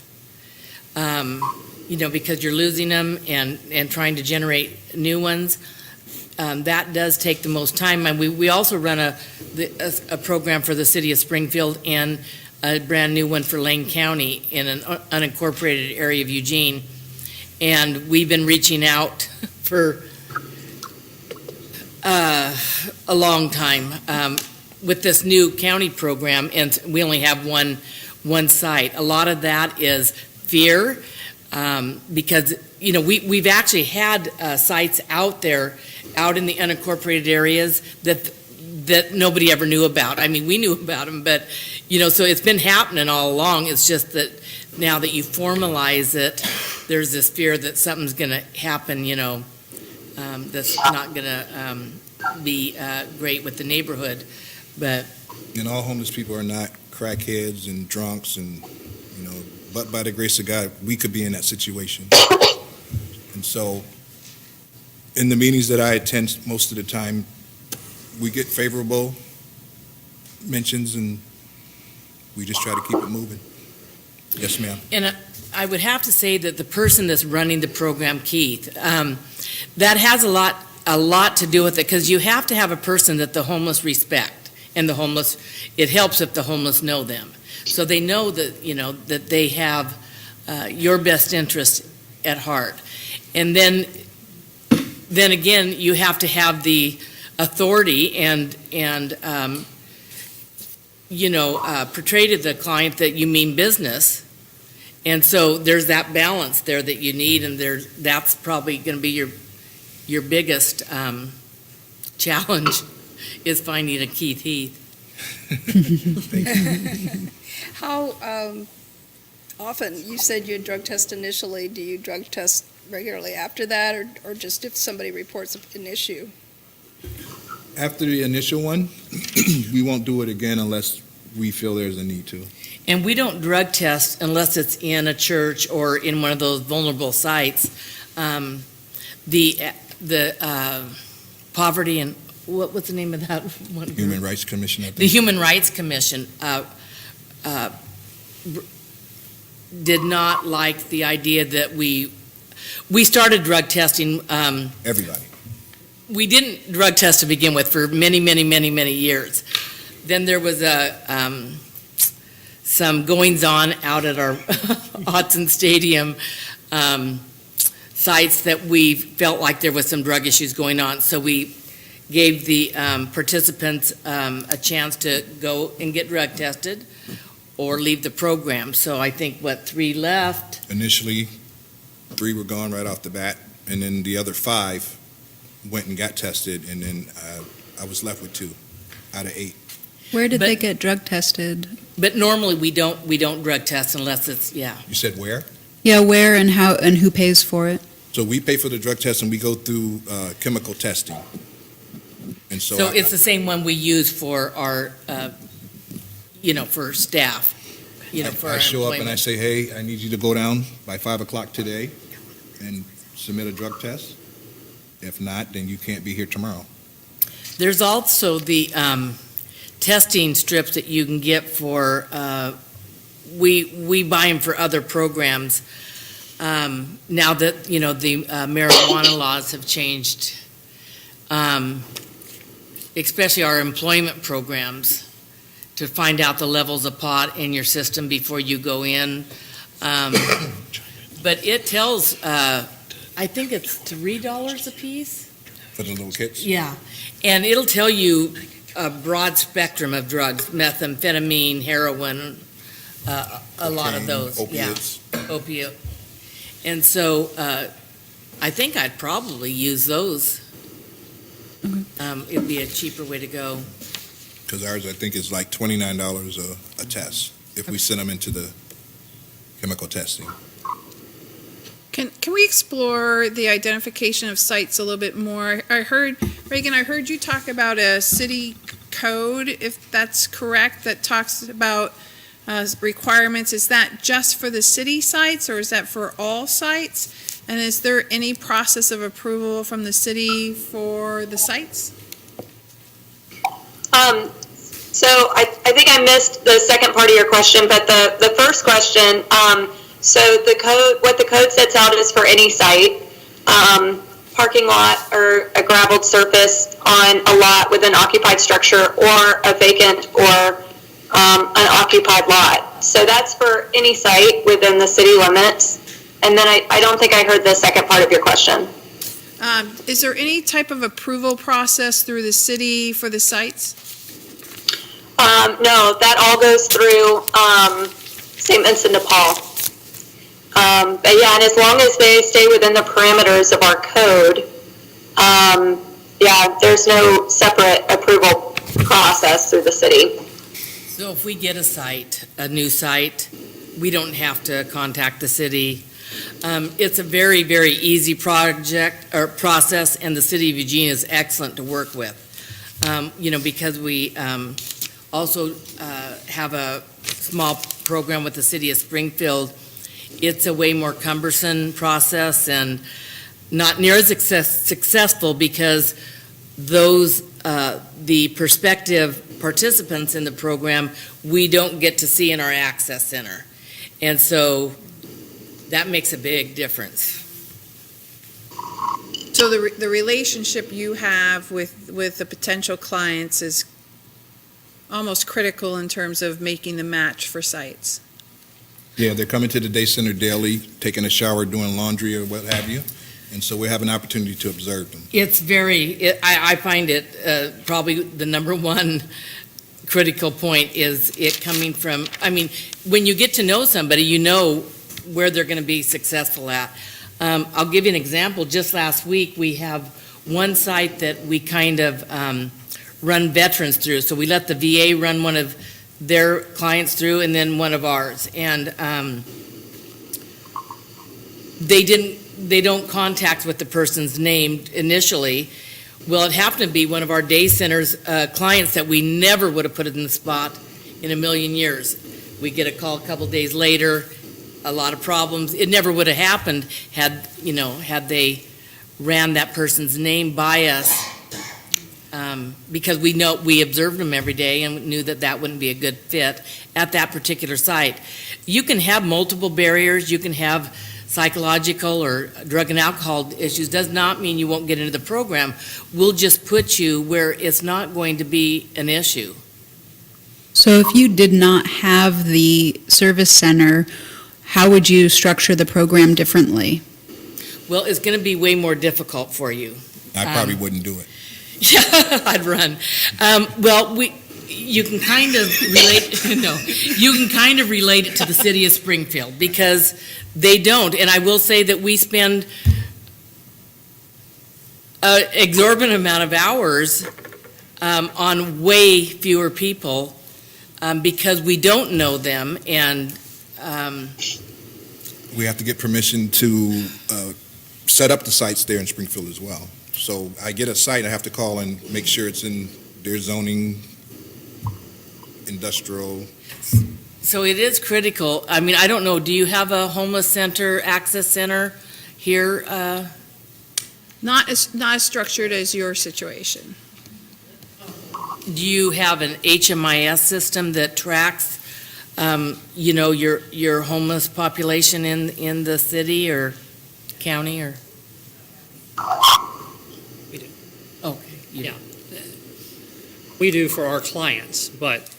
Because you're losing them and trying to generate new ones. That does take the most time. And we also run a program for the city of Springfield and a brand new one for Lane County in an unincorporated area of Eugene. And we've been reaching out for a long time with this new county program, and we only have one site. A lot of that is fear, because we've actually had sites out there, out in the unincorporated areas that nobody ever knew about. I mean, we knew about them, but so it's been happening all along. It's just that now that you formalize it, there's this fear that something's going to happen, that's not going to be great with the neighborhood. But all homeless people are not crackheads and drunks, and but by the grace of God, we could be in that situation. And so, in the meetings that I attend, most of the time, we get favorable mentions, and we just try to keep it moving. Yes, ma'am. And I would have to say that the person that's running the program, Keith, that has a lot to do with it, because you have to have a person that the homeless respect. And it helps if the homeless know them. So they know that, that they have your best interest at heart. And then again, you have to have the authority and portray to the client that you mean business. And so there's that balance there that you need, and that's probably going to be your biggest challenge. Is finding a Keith Heath. How often, you said you drug test initially, do you drug test regularly after that, or just if somebody reports an issue? After the initial one, we won't do it again unless we feel there's a need to. And we don't drug test unless it's in a church or in one of those vulnerable sites. The poverty and what's the name of that one? Human Rights Commission, I think. The Human Rights Commission did not like the idea that we started drug testing. Everybody. We didn't drug test to begin with for many, many, many, many years. Then there was some goings-on out at our Autzen Stadium sites that we felt like there was some drug issues going on. So we gave the participants a chance to go and get drug tested or leave the program. So I think, 3 left? Initially, 3 were gone right off the bat, and then the other 5 went and got tested, and then I was left with 2 out of 8. Where did they get drug tested? But normally we don't drug test unless it's, You said where? Yeah, where and how and who pays for it? So we pay for the drug test, and we go through chemical testing. And so it's the same one we use for our, for staff, for our I show up and I employment. say, hey, I need you to go down by 5 o'clock today and submit a drug test. If not, then you can't be here tomorrow. There's also the testing strips that you can get for, we buy them for other programs. Now that, the marijuana laws have changed, especially our employment programs, to find out the levels of pot in your system before you go in. But it tells, I think it's $3 a piece. For the little kids? Yeah, and it'll tell you a broad spectrum of drugs, methamphetamine, heroin, a lot of Cocaine, those. opiates. Yeah, opiate. And so I think I'd probably use those. It'd be a cheaper way to go. Because ours, I think, is like $29 a test if we send them into the chemical testing. Can we explore the identification of sites a little bit more? Reagan, I heard you talk about a city code, if that's correct, that talks about requirements. Is that just for the city sites, or is that for all sites? And is there any process of approval from the city for the sites? So I think I missed the second part of your question, but the first question, so what the code sets out is for any site, parking lot or a gravelled surface on a lot with an occupied structure or a vacant or an occupied lot. So that's for any site within the city limits. And then I don't think I heard the second part of your question. Is there any type of approval process through the city for the sites? No, that all goes through St. Vincent de Paul. But yeah, and as long as they stay within the parameters of our code, there's no separate approval process through the city. So if we get a new site, we don't have to contact the city. It's a very, very easy process, and the city of Eugene is excellent to work with. Because we also have a small program with the city of Springfield. It's a way more cumbersome process and not near as successful because the prospective participants in the program, we don't get to see in our access center. And so that makes a big difference. So the relationship you have with the potential clients is almost critical in terms of making the match for sites. Yeah, they're coming to the day center daily, taking a shower, doing laundry or what have you. And so we have an opportunity to observe them. It's I find it probably the number one critical point is it coming from, when you get to know somebody, you know where they're going to be successful at. I'll give you an example. Just last week, we have one site that we kind of run veterans through. So we let the VA run one of their clients through and then one of ours. And they don't contact with the person's name initially. Well, it happened to be one of our day centers clients that we never would have put in the spot in a million years. We get a call a couple days later, a lot of problems. It never would have happened had they ran that person's name by us, because we observed them every day and knew that wouldn't be a good fit at that particular site. You can have multiple barriers. You can have psychological or drug and alcohol issues. Does not mean you won't get into the program. We'll just put you where it's not going to be an issue. So if you did not have the service center, how would you structure the program differently? Well, it's going to be way more difficult for you. I probably wouldn't do it. Yeah, I'd run. You can kind of relate. No, you can kind of relate it to the city of Springfield because they don't. And I will say that we spend an exorbitant amount of hours on way fewer people because we don't know them, and we have to get permission to set up the sites there in Springfield as well. So I get a site, I have to call and make sure it's in their zoning industrial. So it is critical. I mean, I don't know, do you have a homeless center, access center here? Not as structured as your situation. Do you have an HMIS system that tracks, your homeless population in the city or county or? We do. Okay. Yeah. We do for our clients, but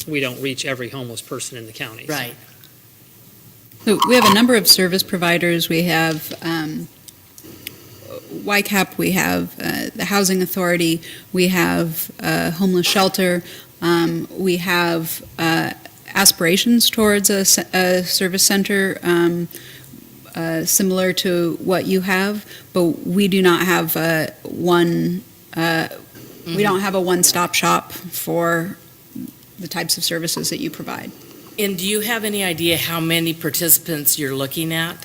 we don't reach every homeless person in the county. Right. So we have a number of service providers. We have YCAP, we have the Housing Authority, we have homeless shelter, we have aspirations towards a service center similar to what you have, but we do not have we don't have a one-stop shop for the types of services that you provide. And do you have any idea how many participants you're looking at?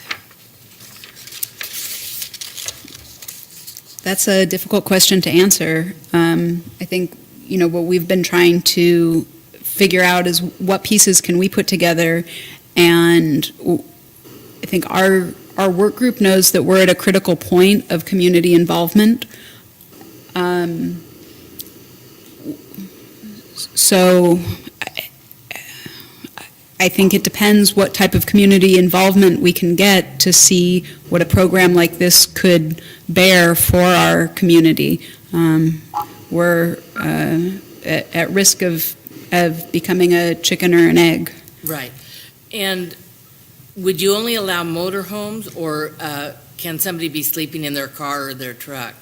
That's a difficult question to answer. I think, what we've been trying to figure out is what pieces can we put together, and I think our work group knows that we're at a critical point of community involvement. So I think it depends what type of community involvement we can get to see what a program like this could bear for our community. We're at risk of becoming a chicken or an egg. Right. And would you only allow motorhomes, or can somebody be sleeping in their car or their truck?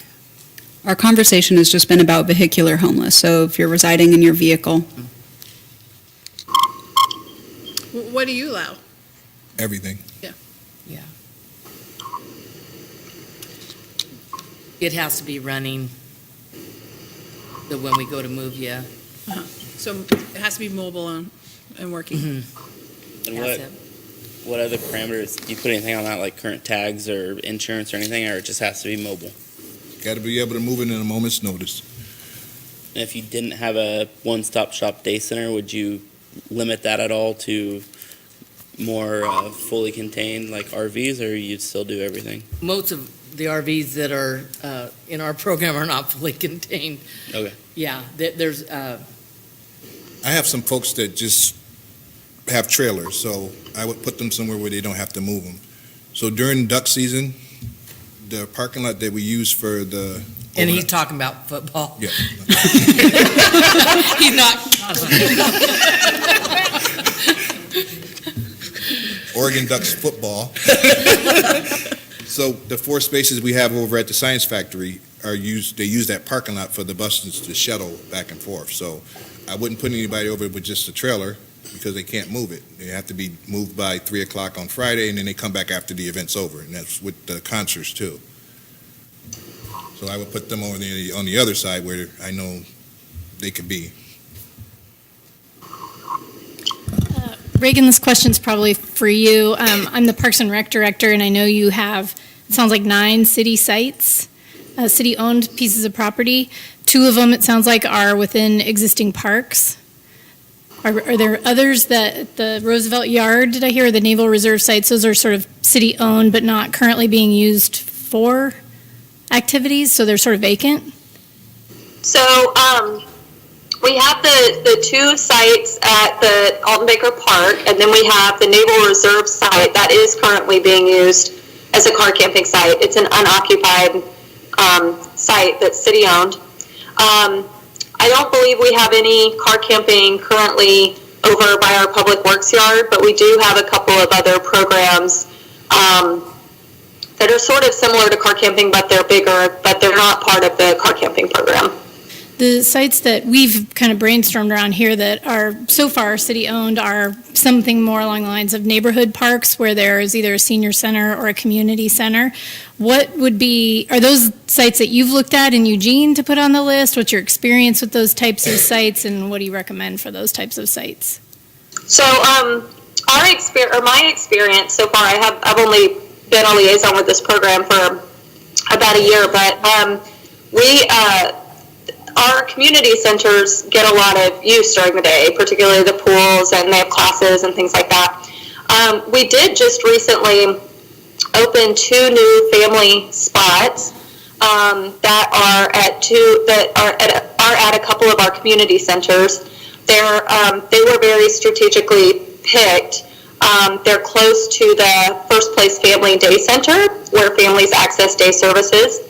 Our conversation has just been about vehicular homeless, so if you're residing in your vehicle. What do you allow? Everything. Yeah. It has to be running when we go to move you. So it has to be mobile and working. Mm-hmm. And what other parameters, do you put anything on that, like current tags or insurance or anything, or it just has to be mobile? Got to be able to move it in a moment's notice. And if you didn't have a one-stop shop day center, would you limit that at all to more fully contained like RVs, or you'd still do everything? Most of the RVs that are in our program are not fully contained. Okay. Yeah, there's, I have some folks that just have trailers, so I would put them somewhere where they don't have to move them. So during duck season, the parking lot that we use for the... and he's talking about football. Yeah. He's not. Oregon Ducks football. So the 4 spaces we have over at the Science Factory they use that parking lot for the buses to shuttle back and forth. So I wouldn't put anybody over with just a trailer because they can't move it. They have to be moved by 3 o'clock on Friday, and then they come back after the event's over, and that's with the concerts too. So I would put them on the other side where I know they could be. Reagan, this question's probably for you. I'm the Parks and Rec Director, and I know you have, it sounds like 9 city sites, city-owned pieces of property. 2 of them, it sounds like, are within existing parks. Are there others that, the Roosevelt Yard, did I hear, or the Naval Reserve sites, those are sort of city-owned but not currently being used for activities, so they're sort of vacant? So we have the 2 sites at the Alton Baker Park, and then we have the Naval Reserve site that is currently being used as a car camping site. It's an unoccupied site that's city-owned. I don't believe we have any car camping currently over by our Public Works yard, but we do have a couple of other programs that are sort of similar to car camping, but they're bigger, but they're not part of the car camping program. The sites that we've kind of brainstormed around here that are so far city-owned are something more along the lines of neighborhood parks where there is either a senior center or a community center. What would be, are those sites that you've looked at in Eugene to put on the list? What's your experience with those types of sites, and what do you recommend for those types of sites? So my experience so far, I've only been a liaison with this program for about a year, but our community centers get a lot of use during the day, particularly the pools, and they have classes and things like that. We did just recently open 2 new family spots that are at a couple of our community centers. They were very strategically picked. They're close to the First Place Family Day Center, where families access day services.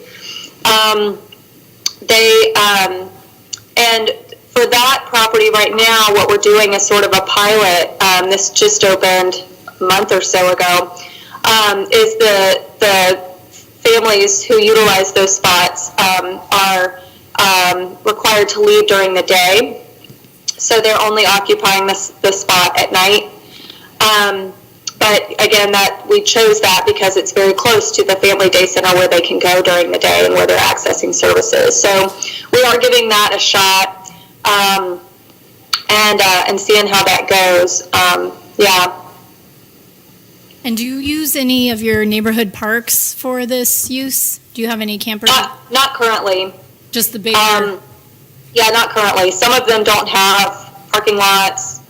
And for that property right now, what we're doing is sort of a pilot. This just opened a month or so ago. Is the families who utilize those spots are required to leave during the day, so they're only occupying the spot at night. But again, that we chose that because it's very close to the Family Day Center where they can go during the day and where they're accessing services. So we are giving that a shot and seeing how that goes. Yeah. And do you use any of your neighborhood parks for this use? Do you have any campers? Not currently. Just the bigger? Yeah, not currently. Some of them don't have parking lots.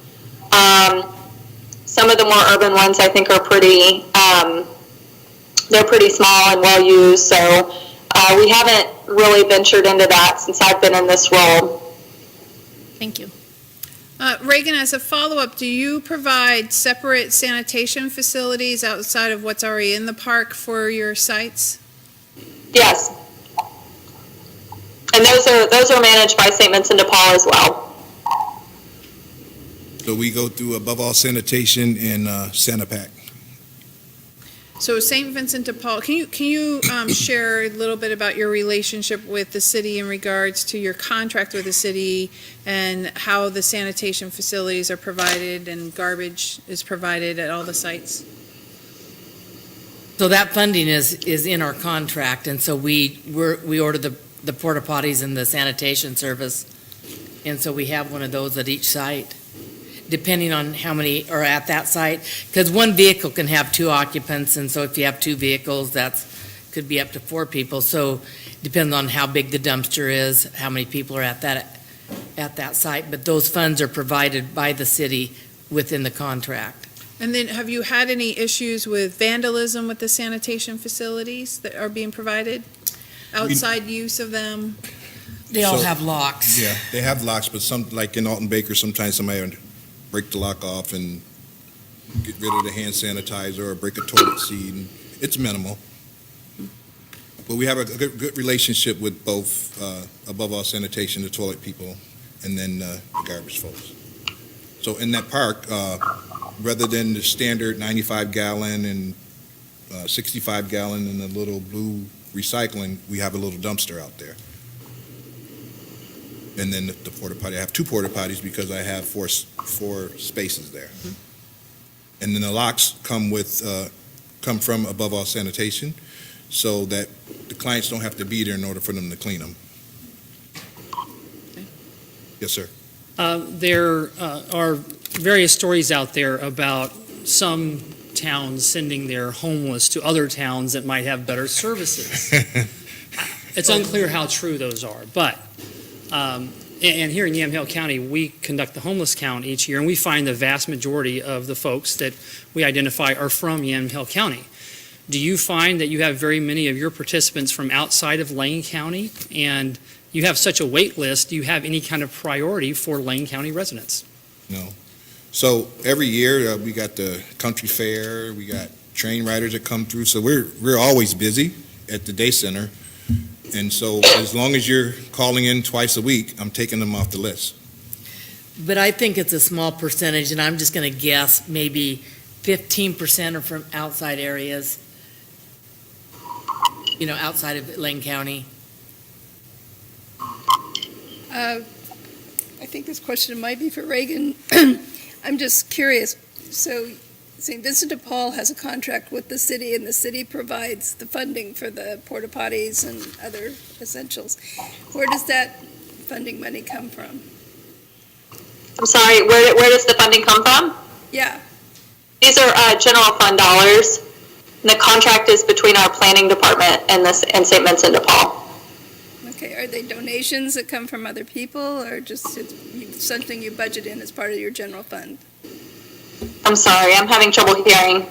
Some of the more urban ones, I think, are pretty, they're pretty small and well used. So we haven't really ventured into that since I've been in this role. Thank you. Reagan, as a follow-up, do you provide separate sanitation facilities outside of what's already in the park for your sites? Yes. And those are managed by St. Vincent de Paul as well. So we go through Above All Sanitation and Santa Pack. So St. Vincent de Paul, can you share a little bit about your relationship with the city in regards to your contract with the city and how the sanitation facilities are provided and garbage is provided at all the sites? So that funding is in our contract, and so we order the porta potties and the sanitation service, and so we have one of those at each site, depending on how many are at that site, because one vehicle can have 2 occupants, and so if you have 2 vehicles, could be up to 4 people. So depends on how big the dumpster is, how many people are at that site. But those funds are provided by the city within the contract. And then have you had any issues with vandalism with the sanitation facilities that are being provided? Outside use of them? They all have locks. Yeah, they have locks, but some, like in Alton Baker, sometimes somebody would break the lock off and get rid of the hand sanitizer or break a toilet seat. And it's minimal. But we have a good relationship with both Above All Sanitation, the toilet people, and then the garbage folks. So in that park, rather than the standard 95-gallon and 65-gallon and the little blue recycling, we have a little dumpster out there. And then the porta potty, I have 2 porta potties because I have four spaces there. Mm-hmm. And then the locks come from Above All Sanitation, so that the clients don't have to be there in order for them to clean them. Okay. Yes, sir. There are various stories out there about some towns sending their homeless to other towns that might have better services. It's unclear how true those are, but and here in Yamhill County, we conduct the homeless count each year, and we find the vast majority of the folks that we identify are from Yamhill County. Do you find that you have very many of your participants from outside of Lane County, and you have such a wait list? Do you have any kind of priority for Lane County residents? No. So every year we got the country fair, we got train riders that come through, so we're always busy at the day center. And so as long as you're calling in twice a week, I'm taking them off the list. But I think it's a small percentage, and I'm just going to guess maybe 15% are from outside areas, outside of Lane County. I think this question might be for Reagan. I'm just curious. So St. Vincent de Paul has a contract with the city, and the city provides the funding for the porta potties and other essentials. Where does that funding money come from? I'm sorry, where does the funding come from? Yeah. These are general fund dollars. And the contract is between our planning department and St. Vincent de Paul. Okay. Are they donations that come from other people, or just something you budget in as part of your general fund? I'm sorry, I'm having trouble hearing.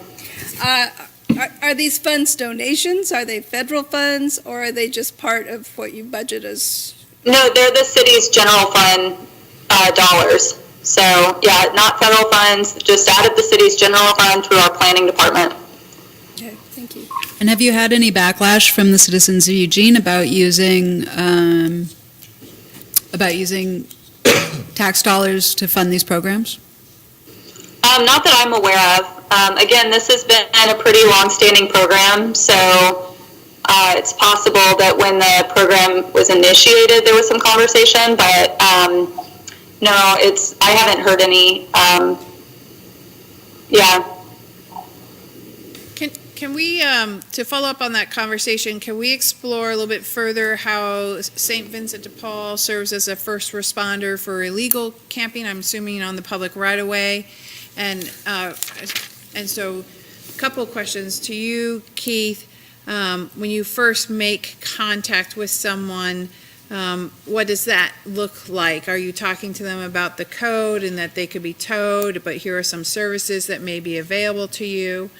Are these funds donations? Are they federal funds, or are they just part of what you budget as? No, they're the city's general fund dollars. So, yeah, not federal funds, just out of the city's general fund through our planning department. Okay, thank you. And have you had any backlash from the citizens of Eugene about using tax dollars to fund these programs? Not that I'm aware of. Again, this has been a pretty long-standing program, so it's possible that when the program was initiated, there was some conversation, but no, I haven't heard any. Yeah. Can we, to follow up on that conversation, can we explore a little bit further how St. Vincent de Paul serves as a first responder for illegal camping? I'm assuming on the public right-of-way. And so, a couple of questions to you, Keith. When you first make contact with someone, what does that look like? Are you talking to them about the code and that they could be towed, but here are some services that may be available to you?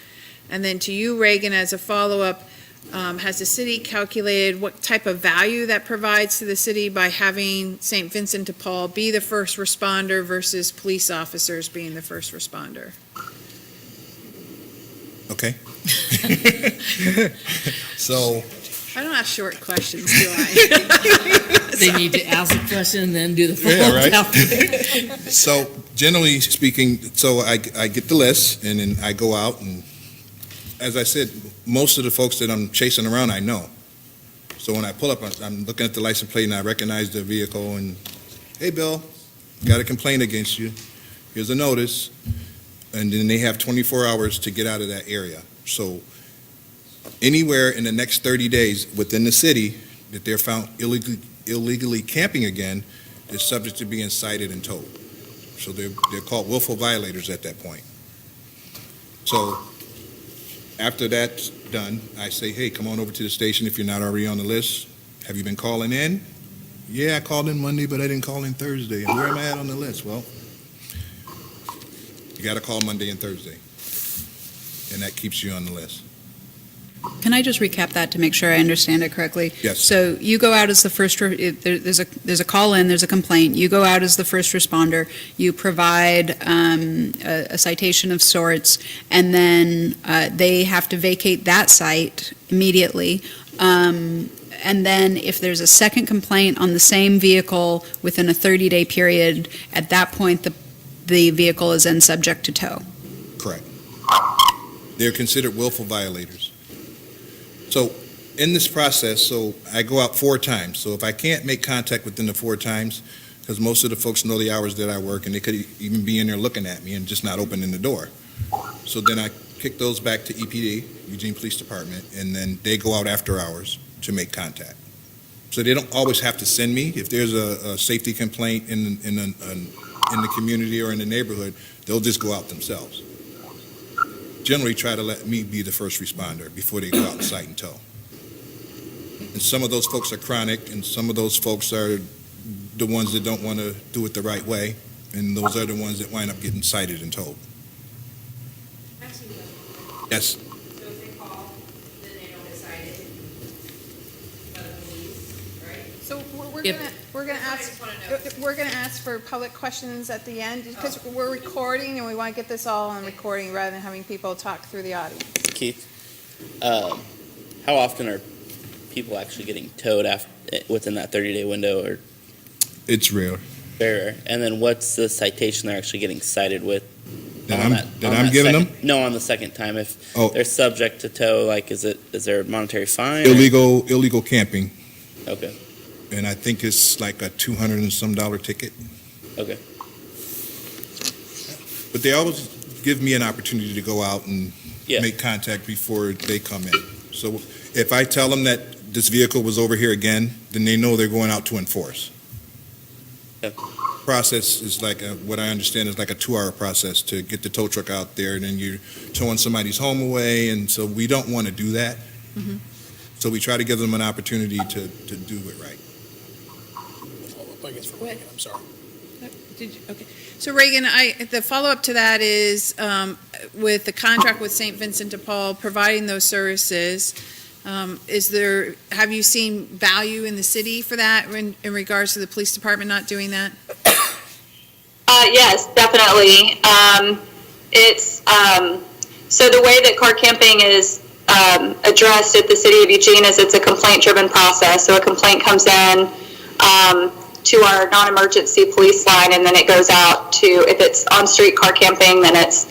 And then to you, Reagan, as a follow-up, has the city calculated what type of value that provides to the city by having St. Vincent de Paul be the first responder versus police officers being the first responder? Okay. So, I don't ask short questions, do I? They need to ask a question and then do the follow-up. yeah, right. So generally speaking, so I get the list and then I go out and, as I said, most of the folks that I'm chasing around, I know. So when I pull up, I'm looking at the license plate and I recognize the vehicle and, hey, Bill, got a complaint against you. Here's a notice. And then they have 24 hours to get out of that area. So anywhere in the next 30 days within the city that they're found illegally camping again is subject to being cited and towed. So they're called willful violators at that point. So after that's done, I say, hey, come on over to the station if you're not already on the list. Have you been calling in? Yeah, I called in Monday, but I didn't call in Thursday. And where am I at on the list? Well, you got to call Monday and Thursday, and that keeps you on the list. Can I just recap that to make sure I understand it correctly? Yes. So you go out as the first, there's a call in, there's a complaint, you go out as the first responder, you provide a citation of sorts, and then they have to vacate that site immediately. And then if there's a second complaint on the same vehicle within a 30-day period, at that point, the vehicle is then subject to tow. Correct. They're considered willful violators. So in this process, so I go out 4 times. So if I can't make contact within the 4 times, because most of the folks know the hours that I work, and they could even be in there looking at me and just not opening the door. So then I kick those back to EPD, Eugene Police Department, and then they go out after hours to make contact. So they don't always have to send me. If there's a safety complaint in the community or in the neighborhood, they'll just go out themselves. Generally try to let me be the first responder before they go out and cite and tow. And some of those folks are chronic, and some of those folks are the ones that don't want to do it the right way, and those are the ones that wind up getting cited and towed. Yes. So if they call, then they don't get cited by the police, right? So we're gonna ask for public questions at the end, because we're recording and we want to get this all on recording rather than having people talk through the audience. Keith, how often are people actually getting towed within that 30-day window, or It's rare. very rare? And then what's the citation they're actually getting cited with? I'm giving them? No, on the second time. If Oh. they're subject to tow, like, is there a monetary fine? Illegal camping, Okay, and I think it's like a $200 and some ticket. okay. But they always give me an opportunity to go out and Yeah. make contact before they come in. So if I tell them that this vehicle was over here again, then they know they're going out to enforce. Okay. Process is like, what I understand is like a 2-hour process to get the tow truck out there, and then you're towing somebody's home away, and so we don't want to do that. Mhm. So we try to give them an opportunity to do it right. I guess for Reagan, I'm sorry. Okay. So Reagan, the follow-up to that is, with the contract with St. Vincent de Paul providing those services, have you seen value in the city for that in regards to the police department not doing that? Yes, definitely. So the way that car camping is addressed at the City of Eugene is it's a complaint-driven process. So a complaint comes in to our non-emergency police line, and then it goes out to, if it's on-street car camping, then it's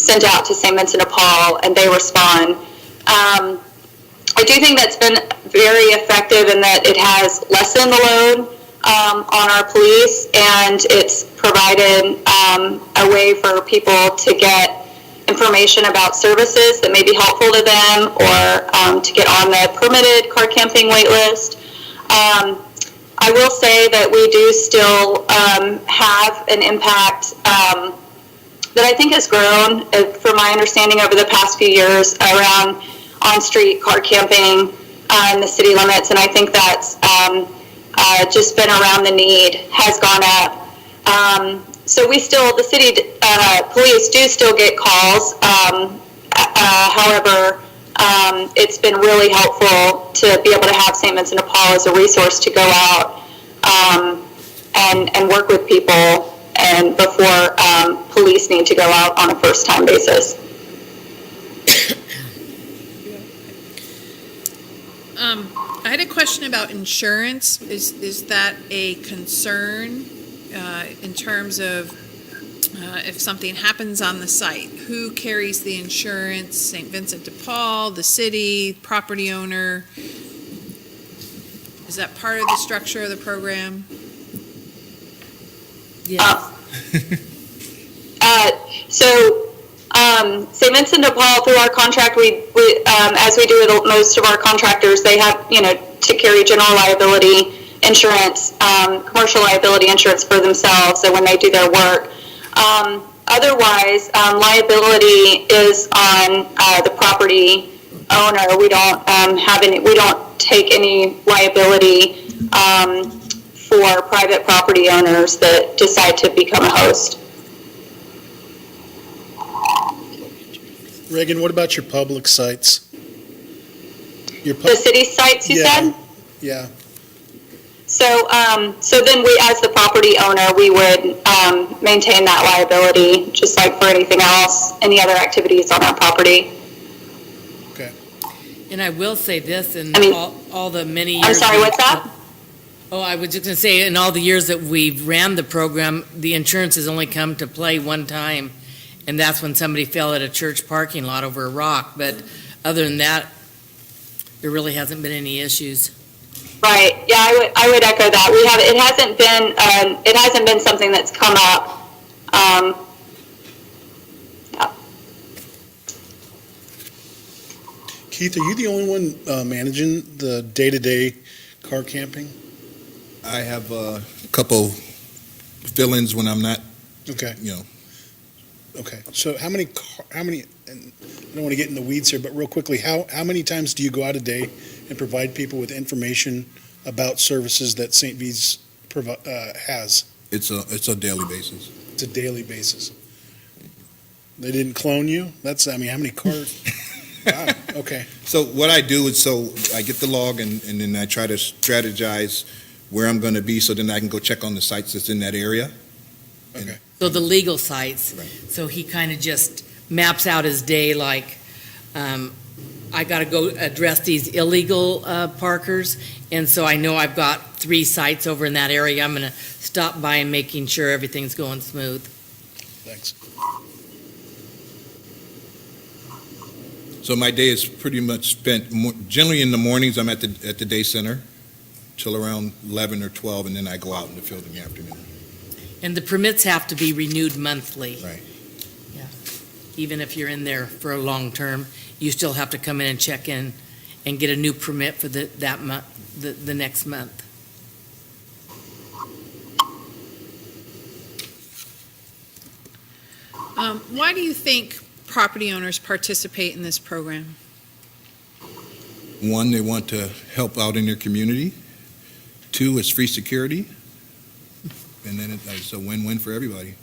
sent out to St. Vincent de Paul, and they respond. I do think that's been very effective in that it has lessened the load on our police, and it's provided a way for people to get information about services that may be helpful to them, or to get on the permitted car camping wait list. I will say that we do still have an impact that I think has grown, from my understanding, over the past few years around on-street car camping in the city limits, and I think that's just been around the need has gone up. So we still, the city police do still get calls. However, it's been really helpful to be able to have St. Vincent de Paul as a resource to go out and work with people, and before police need to go out on a first-time basis. I had a question about insurance. Is that a concern in terms of if something happens on the site? Who carries the insurance? St. Vincent de Paul, the city, property owner? Is that part of the structure of the program? Yes. St. Vincent de Paul, through our contract, we as we do with most of our contractors, they have, to carry general liability insurance, commercial liability insurance for themselves, so when they do their work. Otherwise, liability is on the property owner. We don't we don't take any liability for private property owners that decide to become a host. Reagan, what about your public sites? The city sites, you said? Yeah. So then we, as the property owner, we would maintain that liability, just like for anything else, any other activities on our property. Okay. And I will say this, all the many years... I'm sorry, what's that? Oh, I was just going to say, in all the years that we've ran the program, the insurance has only come to play one time, and that's when somebody fell at a church parking lot over a rock. But other than that, there really hasn't been any issues. Right. Yeah, I would echo that. It hasn't been something that's come up. Yeah. Keith, are you the only one managing the day-to-day car camping? I have a couple fill-ins when I'm not, Okay. you know. Okay. So how many, and I don't want to get in the weeds here, but real quickly, how many times do you go out a day and provide people with information about services that St. V's has? It's a daily basis. It's a daily basis. They didn't clone you? How many cars? Wow, okay. So what I do is, I get the log and then I try to strategize where I'm going to be, so then I can go check on the sites that's in that area. Okay. So the legal sites. Right. So he kind of just maps out his day like, I got to go address these illegal parkers, and so I know I've got 3 sites over in that area. I'm going to stop by and making sure everything's going smooth. Thanks. So my day is pretty much spent, generally in the mornings, I'm at the day center till around 11 or 12, and then I go out in the field in the afternoon. And the permits have to be renewed monthly. Right. Yeah. Even if you're in there for a long term, you still have to come in and check in and get a new permit for that month, the next month. Why do you think property owners participate in this program? One, they want to help out in their community. 2, it's free security. and then it's a win-win for everybody.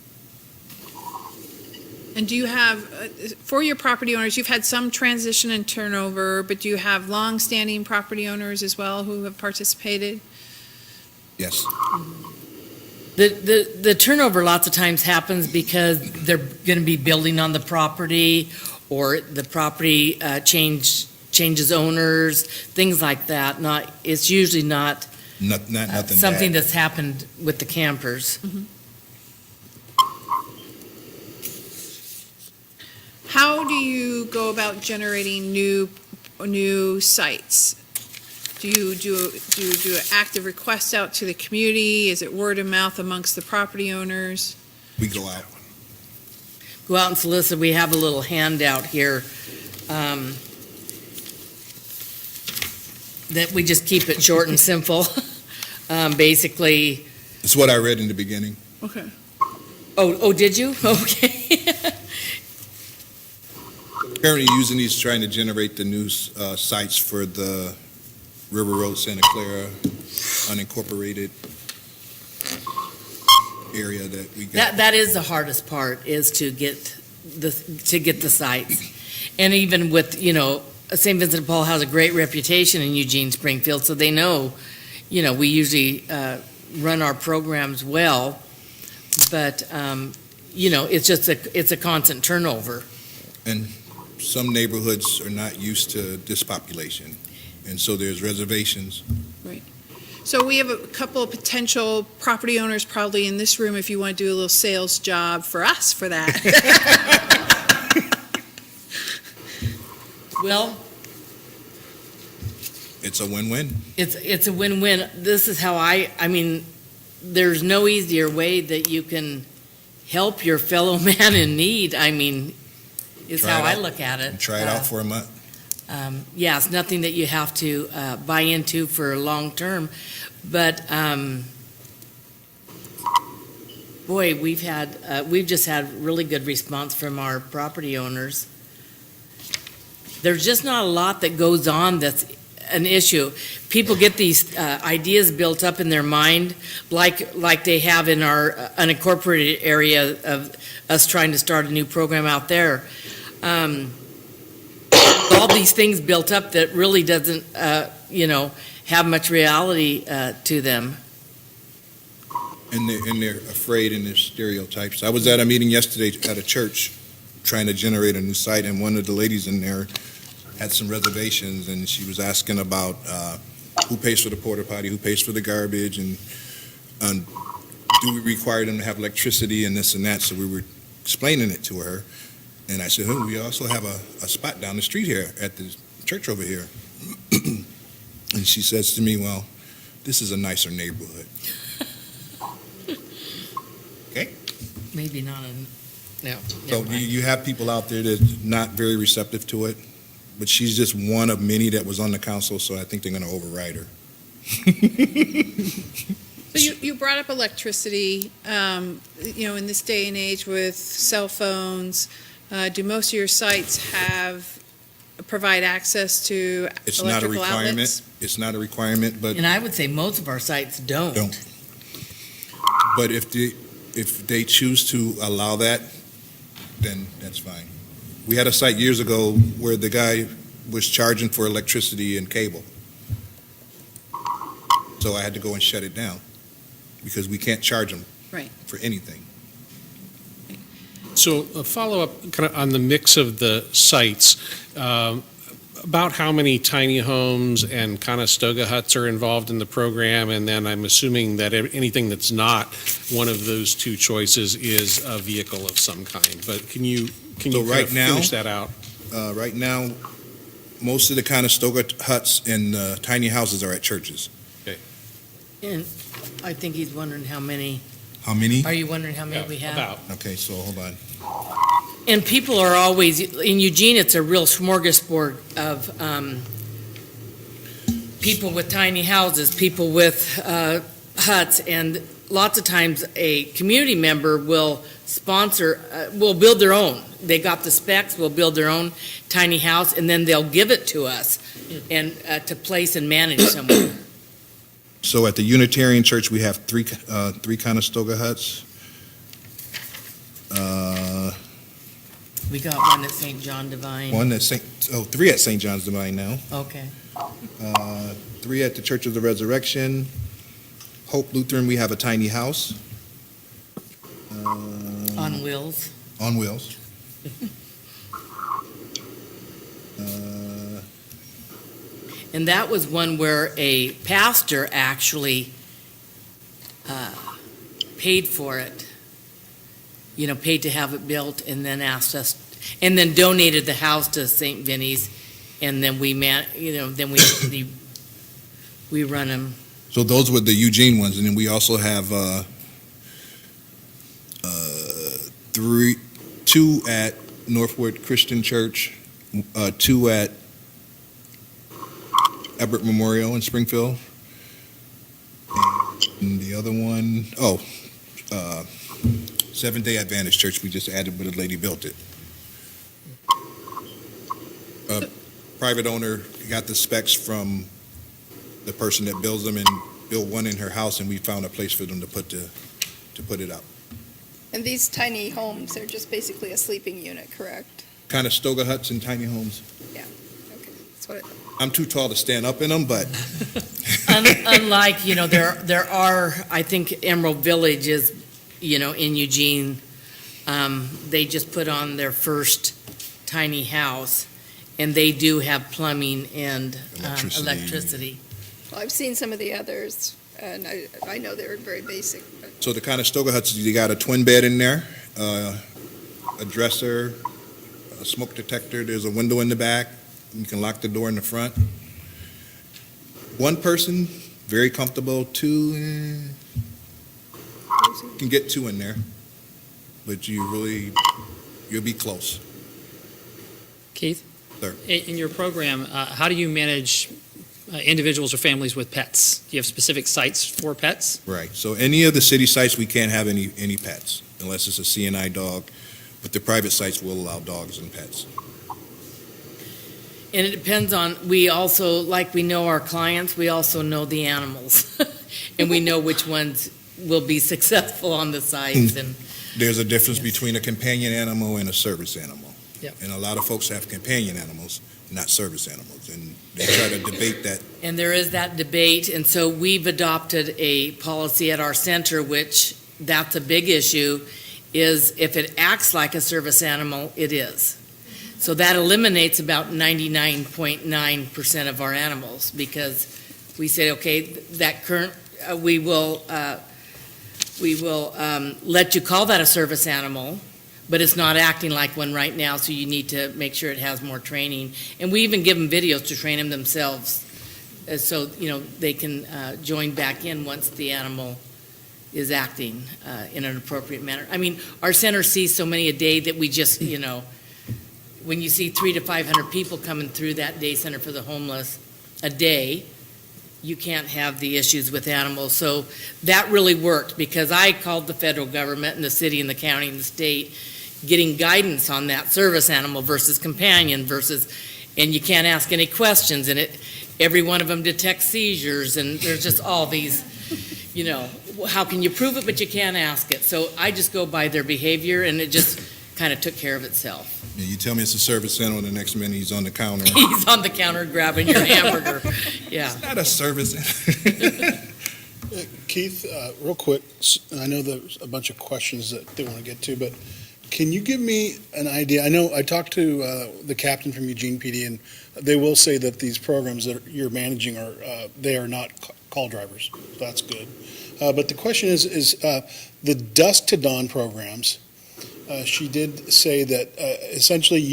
And do you have, for your property owners, you've had some transition and turnover, but do you have long-standing property owners as well who have participated? Yes. The turnover lots of times happens because they're going to be building on the property, or the property changes owners, things like that. It's usually not Nothing something bad. that's happened with the campers. How do you go about generating new sites? Do you do an active request out to the community? Is it word of mouth amongst the property owners? We go out. Go out and solicit. We have a little handout here that we just keep it short and simple. Basically, It's what I read in the beginning. Okay. oh, did you? Okay. Currently using these, trying to generate the new sites for the River Road, Santa Clara, unincorporated area that we got. That is the hardest part, is to get the sites. And even with, St. Vincent de Paul has a great reputation in Eugene, Springfield, so they know, we usually run our programs well, but, it's a constant turnover. And some neighborhoods are not used to this population, and so there's reservations. So we have a couple of potential property owners probably in this room if you want to do a little sales job for us for that. Well, It's a win-win. it's a win-win. This is how there's no easier way that you can help your fellow man in need. Is Try how it I out. look at it. And try it out for a month. Yeah, it's nothing that you have to buy into for long term, but boy, we've just had really good response from our property owners. There's just not a lot that goes on that's an issue. People get these ideas built up in their mind, like they have in our unincorporated area of us trying to start a new program out there. All these things built up that really doesn't, have much reality to them. And they're afraid, and they're stereotypes. I was at a meeting yesterday at a church trying to generate a new site, and one of the ladies in there had some reservations, and she was asking about who pays for the porta potty, who pays for the garbage, and do we require them to have electricity and this and that. So we were explaining it to her, and I said, we also have a spot down the street here at the church over here. And she says to me, well, this is a nicer neighborhood. Maybe not no. So you have people out there that's not very receptive to it, but she's just one of many that was on the council, so I think they're going to override her. So you brought up electricity, in this day and age with cell phones, do most of your sites provide access to It's not a electrical requirement. outlets? It's not a requirement, but And I would say most of our sites don't. but if they choose to allow that, then that's fine. We had a site years ago where the guy was charging for electricity and cable. So I had to go and shut it down because we can't charge them for anything. So a follow-up kind of on the mix of the sites, about how many tiny homes and Conestoga huts are involved in the program, and then I'm assuming that anything that's not one of those two choices is a vehicle of some kind. But can you right now, finish that out? Right now, most of the Conestoga huts and tiny houses are at churches. And I think he's wondering how many. How many? Are you wondering how many we have? About. Okay, so hold on. And people are always, in Eugene, it's a real smorgasbord of people with tiny houses, people with huts, and lots of times a community member will will build their own. They got the specs, will build their own tiny house, and then they'll give it to us and to place and manage somewhere. So at the Unitarian Church, we have three Conestoga huts. We got one at St. John Divine. Three at St. John's Divine now. Okay. 3 at the Church of the Resurrection. Hope Lutheran, we have a tiny house. On wheels. On wheels. And that was one where a pastor actually paid for it, paid to have it built, and then asked us, and then donated the house to St. Vinny's, and then we run them. So those were the Eugene ones, and then we also have 2 at Northwood Christian Church, 2 at Everett Memorial in Springfield, and the other one, Seventh-day Adventist Church, we just added, but a lady built it. Private owner got the specs from the person that builds them and built one in her house, and we found a place for them to put it up. And these tiny homes are just basically a sleeping unit, correct? Conestoga huts and tiny homes. Okay, that's what I'm too tall to stand up in them, but Unlike, there are, I think Emerald Village is, in Eugene, they just put on their first tiny house, and they do have plumbing and electricity. Well, I've seen some of the others, and I know they're very basic. But so the Conestoga huts, you got a twin bed in there, a dresser, a smoke detector, there's a window in the back, you can lock the door in the front. One person, very comfortable, 2, can get 2 in there, but you'll be close. Keith? Sir. In your program, how do you manage individuals or families with pets? Do you have specific sites for pets? Right, so any of the city sites, we can't have any pets, unless it's a CNI dog, but the private sites will allow dogs and pets. And it depends on, we also, like we know our clients, we also know the animals. And we know which ones will be successful on the sites. And There's a difference between a companion animal and a service animal. Yep. And a lot of folks have companion animals, not service animals, and they try to debate that. And there is that debate, and so we've adopted a policy at our center, which that's a big issue, is if it acts like a service animal, it is. So that eliminates about 99.9% of our animals, because we say, okay, that we will let you call that a service animal, but it's not acting like one right now, so you need to make sure it has more training. And we even give them videos to train them themselves, so they can join back in once the animal is acting in an appropriate manner. I mean, our center sees so many a day that we just, when you see 300 to 500 people coming through that day center for the homeless a day, you can't have the issues with animals. So that really worked, because I called the federal government and the city and the county and the state, getting guidance on that service animal versus companion and you can't ask any questions, and every one of them detects seizures, and there's just all these, how can you prove it, but you can't ask it. So I just go by their behavior, and it just kind of took care of itself. Yeah, you tell me it's a service animal, the next minute he's on the counter. He's on the counter grabbing your hamburger. Yeah. It's not a service. Keith, real quick, I know there's a bunch of questions that they want to get to, but can you give me an idea? I know I talked to the captain from Eugene PD, and they will say that these programs that you're managing they are not call drivers. That's good. But the question is the dusk to dawn programs. She did say that essentially,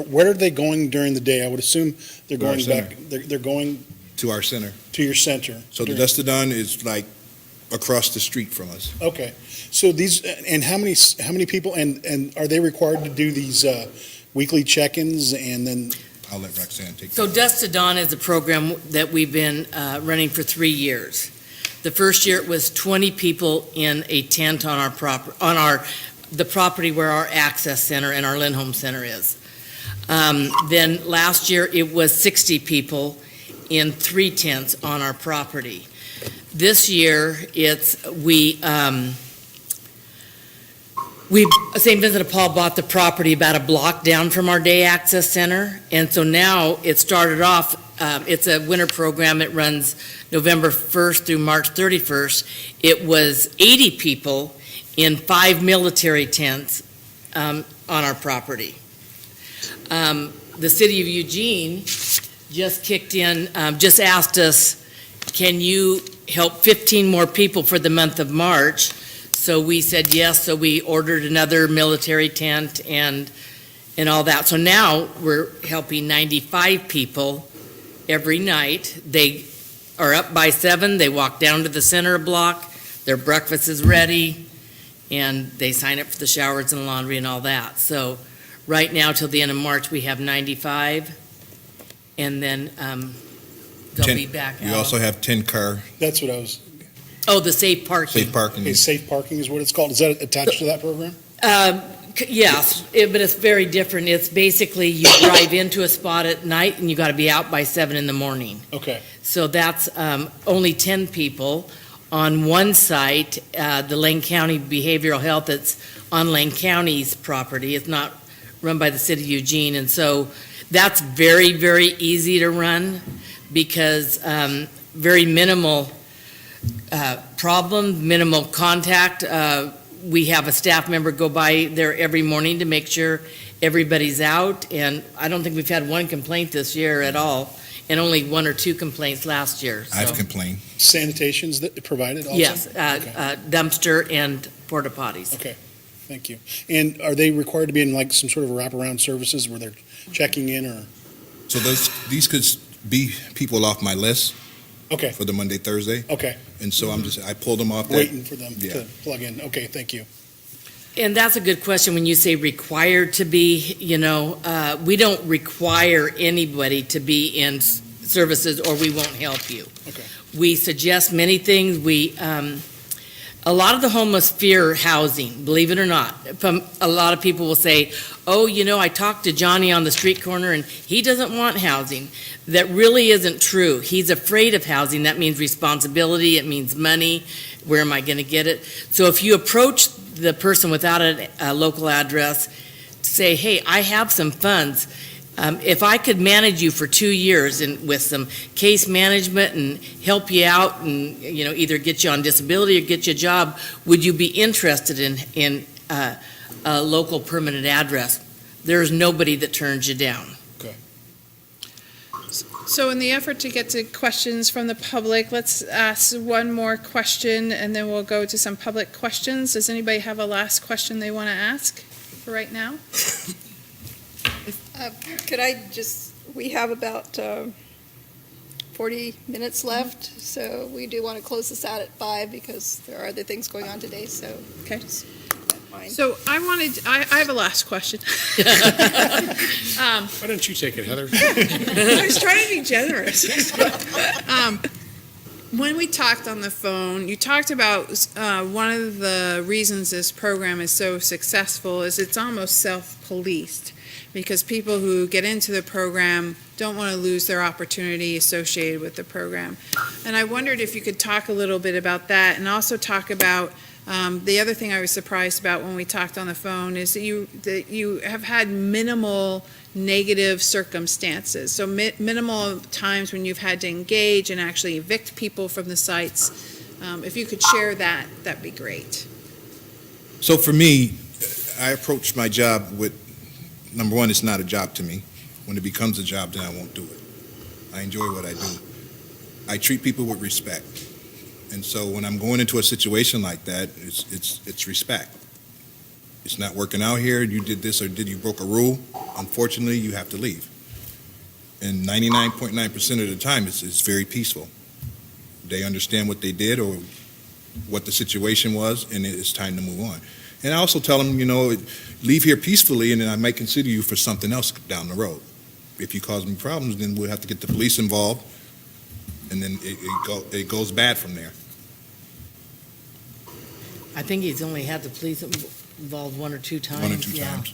where are they going during the day? I would assume they're going back. They're going to our center. To your center. So the dusk to dawn is like across the street from us. Okay. So these, and how many people, and are they required to do these weekly check-ins, and then? I'll let Roxanne take that. So Dusk to Dawn is a program that we've been running for 3 years. The first year it was 20 people in a tent on the property where our access center and our Lindholm Center is. Then last year it was 60 people, in 3 tents on our property. This year, St. Vincent de Paul bought the property about a block down from our day access center, and so now it started off, it's a winter program, it runs November 1st through March 31st. It was 80 people in 5 military tents on our property. The city of Eugene just kicked in, just asked us, can you help 15 more people for the month of March? So we said yes, so we ordered another military tent and all that. So now we're helping 95 people every night. They are up by 7, they walk down to the center block, their breakfast is ready, and they sign up for the showers and laundry and all that. So right now, till the end of March, we have 95, and then they'll be back out. We also have 10-car That's what I was, Oh, the safe parking. safe parking. okay, safe parking is what it's called. Is that attached to that program? Yes, but it's very different. It's basically you drive into a spot at night and you got to be out by 7 in the morning. Okay. So that's only 10 people on one site, the Lane County Behavioral Health. It's on Lane County's property. It's not run by the city of Eugene, and so that's very, very easy to run because very minimal problem, minimal contact. We have a staff member go by there every morning to make sure everybody's out, and I don't think we've had one complaint this year at all, and only 1 or 2 complaints last year. So. I've complained. Sanitation's that provided also? Yes, Okay. dumpster and porta potties. Okay, thank you. And are they required to be in like some sort of wraparound services where they're checking in or? So these could be people off my list Okay, for the Monday, Thursday, okay, and so I pulled them off that. waiting for them Yeah. to plug in. Okay, thank you. And that's a good question when you say required to be, we don't require anybody to be in services or we won't help you. Okay. We suggest many things. A lot of the homeless fear housing, believe it or not. A lot of people will say, oh, I talked to Johnny on the street corner and he doesn't want housing. That really isn't true. He's afraid of housing. That means responsibility. It means money. Where am I going to get it? So if you approach the person without a local address, say, hey, I have some funds. If I could manage you for 2 years and with some case management and help you out and, either get you on disability or get you a job, would you be interested in a local permanent address? There's nobody that turns you down. So in the effort to get to questions from the public, let's ask one more question and then we'll go to some public questions. Does anybody have a last question they want to ask for right now? We have about 40 minutes left, so we do want to close this out at 5 because there are other things going on today, so. Okay. just mind. So I have a last question. Why don't you take it, Heather? I was trying to be generous. When we talked on the phone, you talked about one of the reasons this program is so successful is it's almost self-policed because people who get into the program don't want to lose their opportunity associated with the program. And I wondered if you could talk a little bit about that and also talk about the other thing I was surprised about when we talked on the phone is that you have had minimal negative circumstances. So minimal times when you've had to engage and actually evict people from the sites. If you could share that, that'd be great. So for me, I approach my job with, number one, it's not a job to me. When it becomes a job, then I won't do it. I enjoy what I do. I treat people with respect. And so when I'm going into a situation like that, it's respect. It's not working out here, you did this or you broke a rule, unfortunately, you have to leave. And 99.9% of the time, it's very peaceful. They understand what they did or what the situation was, and it's time to move on. And I also tell them, leave here peacefully, and then I might consider you for something else down the road. If you cause me problems, then we'll have to get the police involved, and then it goes bad from there. I think he's only had the police involved 1 or 2 times. 1 or 2 yeah. times.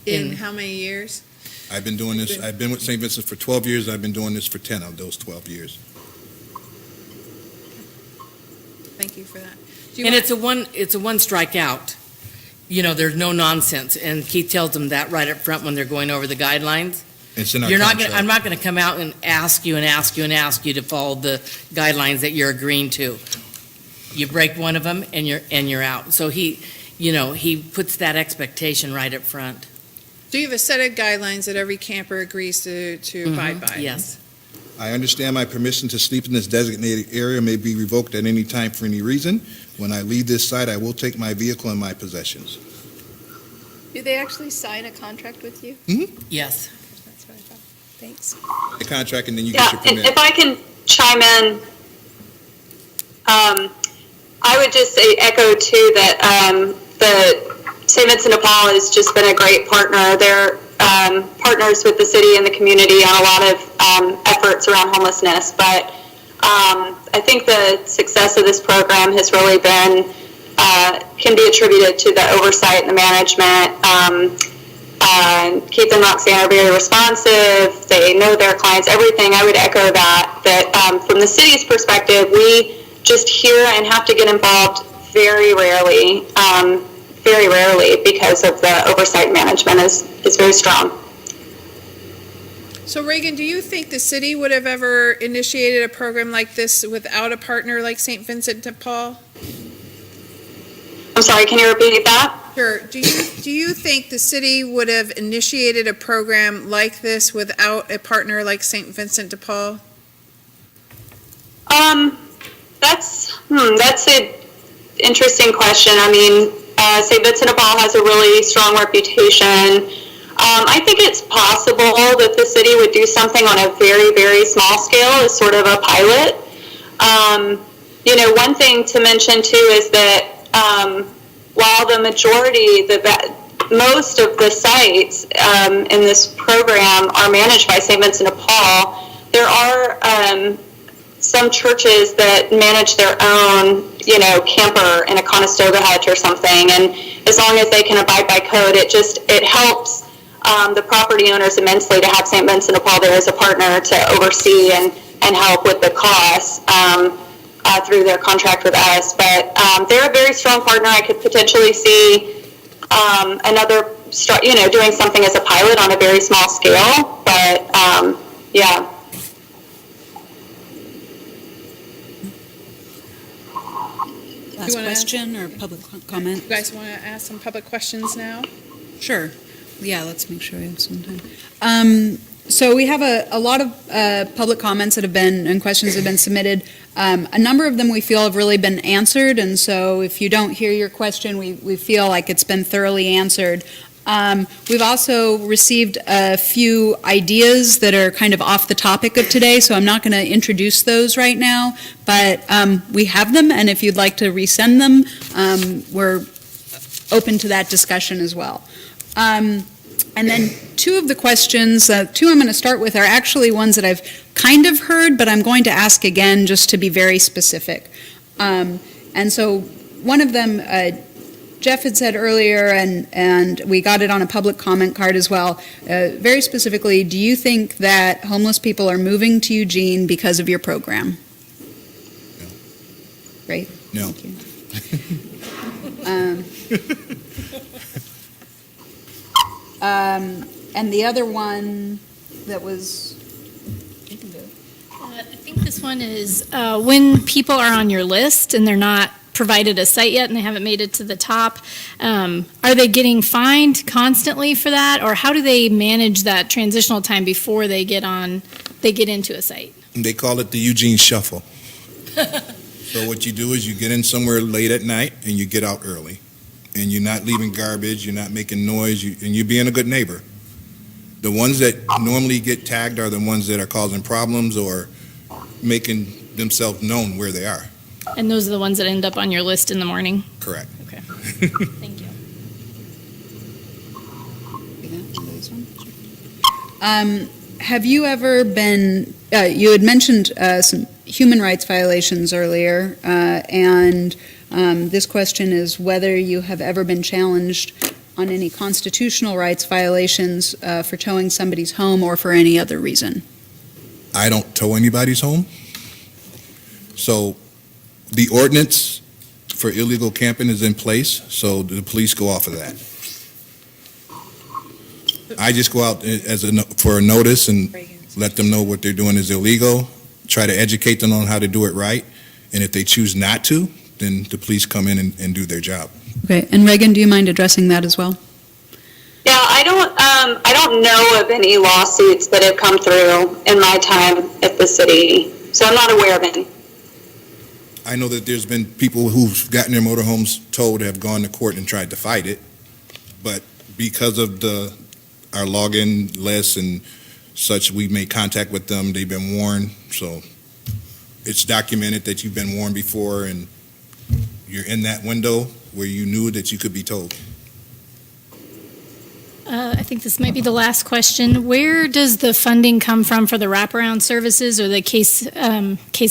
In how many years? I've been doing this, I've been with St. Vincent for 12 years, I've been doing this for 10 of those 12 years. Thank you for that. Do you And want- it's a one strike out. You know, there's no nonsense, and Keith tells them that right up front when they're going over the guidelines. It's in our You're not contract. gonna, I'm not gonna come out and ask you to follow the guidelines that you're agreeing to. You break one of them and you're out. So he puts that expectation right up front. Do you have a set of guidelines that every camper agrees to abide by? Yes. I understand my permission to sleep in this designated area may be revoked at any time for any reason. When I leave this site, I will take my vehicle and my possessions. Do they actually sign a contract with you? Yes. That's what I thought. Thanks. The contract, and then you Yeah, get your and permit. if I can chime in, I would just say echo too that the St. Vincent de Paul has just been a great partner. They're partners with the city and the community on a lot of efforts around homelessness. But I think the success of this program has really been, can be attributed to the oversight and the management. Keith and Roxanne are very responsive. They know their clients, everything. I would echo that from the city's perspective, we just hear and have to get involved very rarely because of the oversight management is very strong. So Reagan, do you think the city would have ever initiated a program like this without a partner like St. Vincent de Paul? I'm sorry, can you repeat that? Sure. Do you think the city would have initiated a program like this without a partner like St. Vincent de Paul? That's an interesting question. I mean, St. Vincent de Paul has a really strong reputation. I think it's possible that the city would do something on a very, very small scale as sort of a pilot. One thing to mention too is that while the majority, most of the sites in this program are managed by St. Vincent de Paul, there are some churches that manage their own, camper in a Conestoga hut or something, and as long as they can abide by code, it helps the property owners immensely to have St. Vincent de Paul there as a partner to oversee and help with the costs through their contract with us. But they're a very strong partner. I could potentially see doing something as a pilot on a very small scale. But yeah. Last question or public comment? You guys want to ask some public questions now? Sure. Yeah, let's make sure we have some time. So we have a lot of public comments that have been, and questions that have been submitted. A number of them we feel have really been answered, and so if you don't hear your question, we feel like it's been thoroughly answered. We've also received a few ideas that are kind of off the topic of today, so I'm not going to introduce those right now, but we have them, and if you'd like to resend them, we're open to that discussion as well. And then two of the questions, two I'm going to start with, are actually ones that I've kind of heard, but I'm going to ask again just to be very specific. And so one of them, Jeff had said earlier, and we got it on a public comment card as well, very specifically, do you think that homeless people are moving to Eugene because of your program? No. Great. No. Thank you. And the other one that was, I think this one is when people are on your list and they're not provided a site yet and they haven't made it to the top, are they getting fined constantly for that, or how do they manage that transitional time before they get into a site? They call it the Eugene Shuffle. So what you do is you get in somewhere late at night and you get out early. And you're not leaving garbage, you're not making noise, and you're being a good neighbor. The ones that normally get tagged are the ones that are causing problems or making themselves known where they are. And those are the ones that end up on your list in the morning? Correct. Okay. Thank you. Have you ever been, you had mentioned some human rights violations earlier, and this question is whether you have ever been challenged on any constitutional rights violations for towing somebody's home or for any other reason? I don't tow anybody's home. So the ordinance for illegal camping is in place, so the police go off of that. I just go out for a notice and let them know what they're doing is illegal, try to educate them on how to do it right, and if they choose not to, then the police come in and do their job. Okay, and Reagan, do you mind addressing that as well? Yeah, I don't know of any lawsuits that have come through in my time at the city, so I'm not aware of any. I know that there's been people who've gotten their motorhomes towed have gone to court and tried to fight it, but because of our login lists and such, we've made contact with them, they've been warned, so it's documented that you've been warned before and you're in that window where you knew that you could be towed. I think this might be the last question. Where does the funding come from for the wraparound services or the case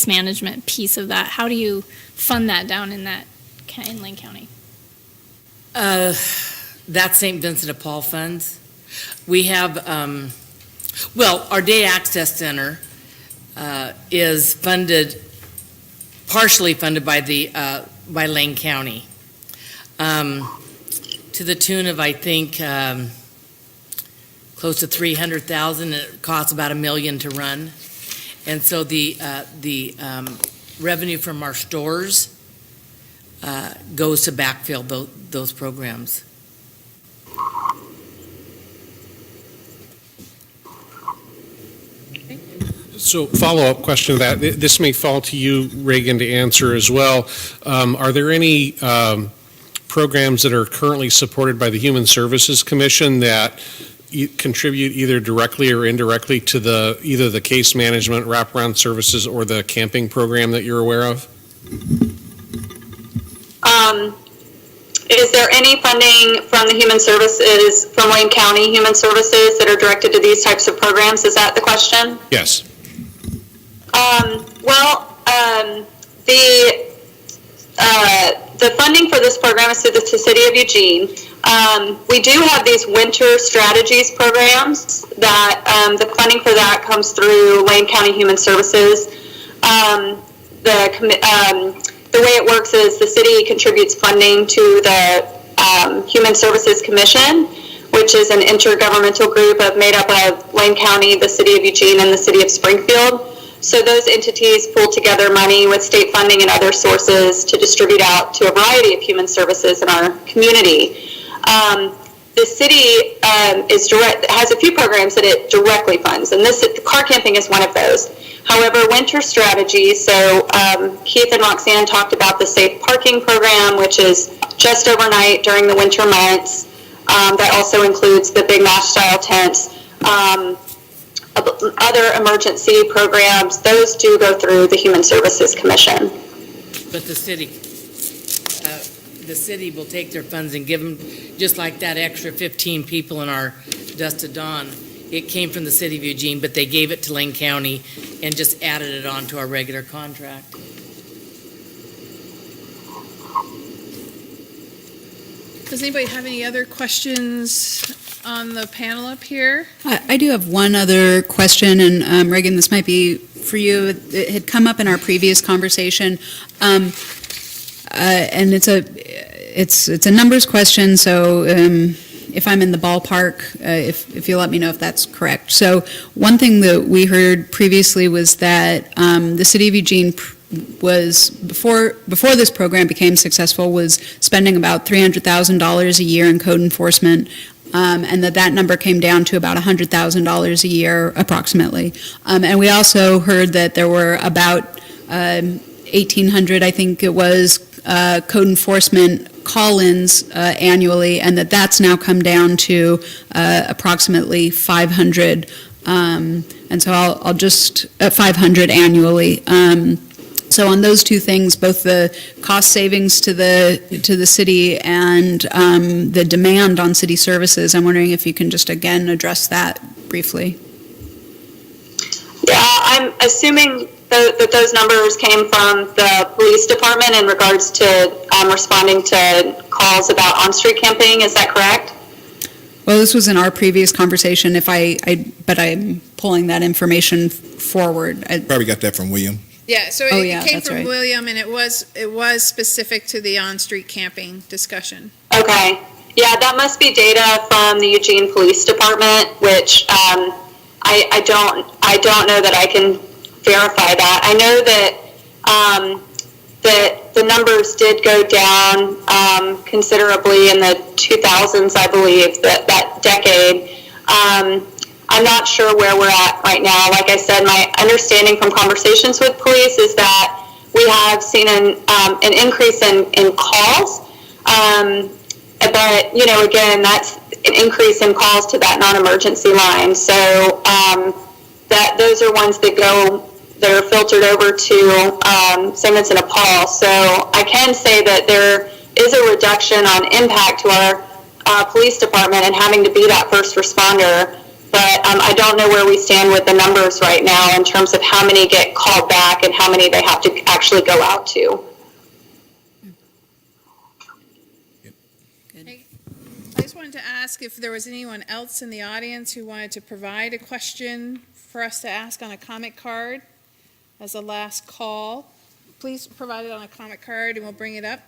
management piece of that? How do you fund that down in Lane County? That's St. Vincent de Paul funds. We have, our Day Access Center is partially funded by Lane County, to the tune of, I think, close to $300,000. It costs about $1 million to run, and so the revenue from our stores goes to backfill those programs. So follow-up question to that. This may fall to you, Reagan, to answer as well. Are there any programs that are currently supported by the Human Services Commission that contribute either directly or indirectly to either the case management, wraparound services, or the camping program that you're aware of? Is there any funding from the Human Services, from Wayne County Human Services that are directed to these types of programs? Is that the question? Yes. The funding for this program is through the City of Eugene. We do have these winter strategies programs that the funding for that comes through Wayne County Human Services. The way it works is the city contributes funding to the Human Services Commission, which is an intergovernmental group made up of Wayne County, the City of Eugene, and the City of Springfield. So those entities pull together money with state funding and other sources to distribute out to a variety of human services in our community. The city has a few programs that it directly funds, and car camping is one of those. However, winter strategies, so Keith and Roxanne talked about the safe parking program, which is just overnight during the winter months. That also includes the big mash-style tents. Other emergency programs, those do go through the Human Services Commission. But the city will take their funds and give them, just like that extra 15 people in our Dust to Dawn. It came from the City of Eugene, but they gave it to Lane County and just added it on to our regular contract. Does anybody have any other questions on the panel up here? I do have one other question, and Reagan, this might be for you. It had come up in our previous conversation, and it's a numbers question. So if I'm in the ballpark, if you'll let me know if that's correct. So one thing that we heard previously was that the City of Eugene was, before this program became successful, was spending about $300,000 a year in code enforcement, and that number came down to about $100,000 a year approximately. And we also heard that there were about 1,800, I think it was, code enforcement call-ins annually, and that's now come down to approximately 500. And so I'll just 500 annually. So on those two things, both the cost savings to the city and the demand on city services, I'm wondering if you can just again address that briefly. Yeah, I'm assuming that those numbers came from the police department in regards to responding to calls about on-street camping. Is that correct? Well, this was in our previous conversation, but I'm pulling that information forward. Probably got that from William. Yeah, so Oh, it yeah, came that's from right. William, and it was specific to the on-street camping discussion. Okay. Yeah, that must be data from the Eugene Police Department, which I don't know that I can verify that. I know that the numbers did go down considerably in the 2000s, I believe, that decade. I'm not sure where we're at right now. Like I said, my understanding from conversations with police is that we have seen an increase in calls. But, again, that's an increase in calls to that non-emergency line. So those are ones that are filtered over to St. Vincent de Paul. So I can say that there is a reduction on impact to our police department and having to be that first responder. But I don't know where we stand with the numbers right now in terms of how many get called back and how many they have to actually go out to. I just wanted to ask if there was anyone else in the audience who wanted to provide a question for us to ask on a comment card as a last call. Please provide it on a comment card and we'll bring it up.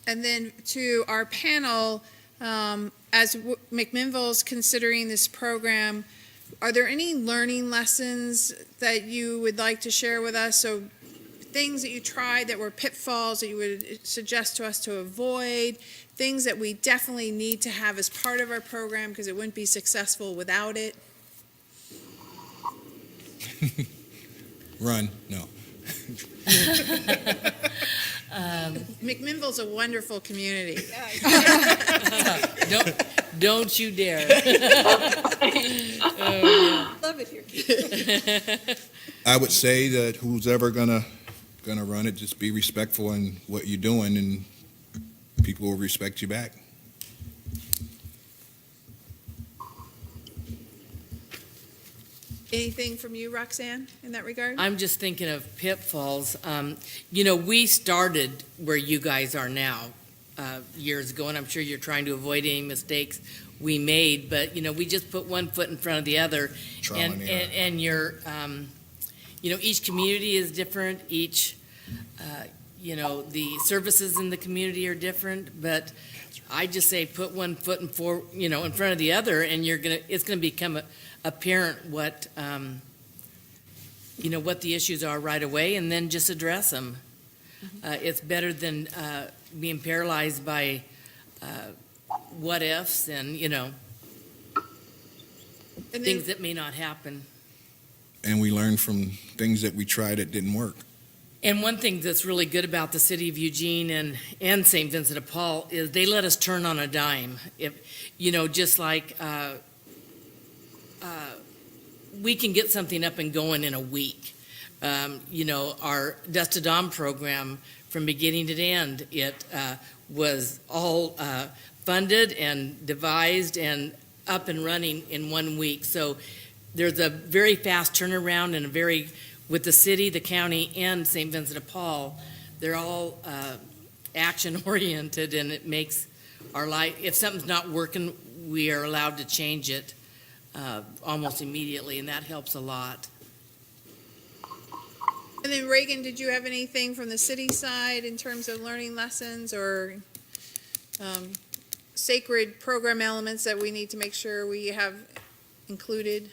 And then to our panel, as McMinnville's considering this program, are there any learning lessons that you would like to share with us? So things that you tried that were pitfalls that you would suggest to us to avoid, things that we definitely need to have as part of our program because it wouldn't be successful without it? Run, no. McMinnville's a wonderful community. Don't you dare. Love it here. I would say that who's ever gonna run it, just be respectful in what you're doing, and people will respect you back. Anything from you, Roxanne, in that regard? I'm just thinking of pitfalls. We started where you guys are now years ago, and I'm sure you're trying to avoid any mistakes we made, but, we just put one foot in front of the other. Trial and error. And you're, each community is different, each, the services in the community are different, but I just say put one foot in front of the other, and it's gonna become apparent what what the issues are right away, and then just address them. It's better than being paralyzed by what ifs and And then- things that may not happen. And we learn from things that we tried that didn't work. And one thing that's really good about the city of Eugene and St. Vincent de Paul is they let us turn on a dime. If just like we can get something up and going in a week. Our Dust to Dawn program from beginning to end, it was all funded and devised and up and running in 1 week. So there's a very fast turnaround and with the city, the county, and St. Vincent de Paul, they're all action-oriented, and it makes our life, if something's not working, we are allowed to change it almost immediately, and that helps a lot. And then Reagan, did you have anything from the city side in terms of learning lessons or sacred program elements that we need to make sure we have included?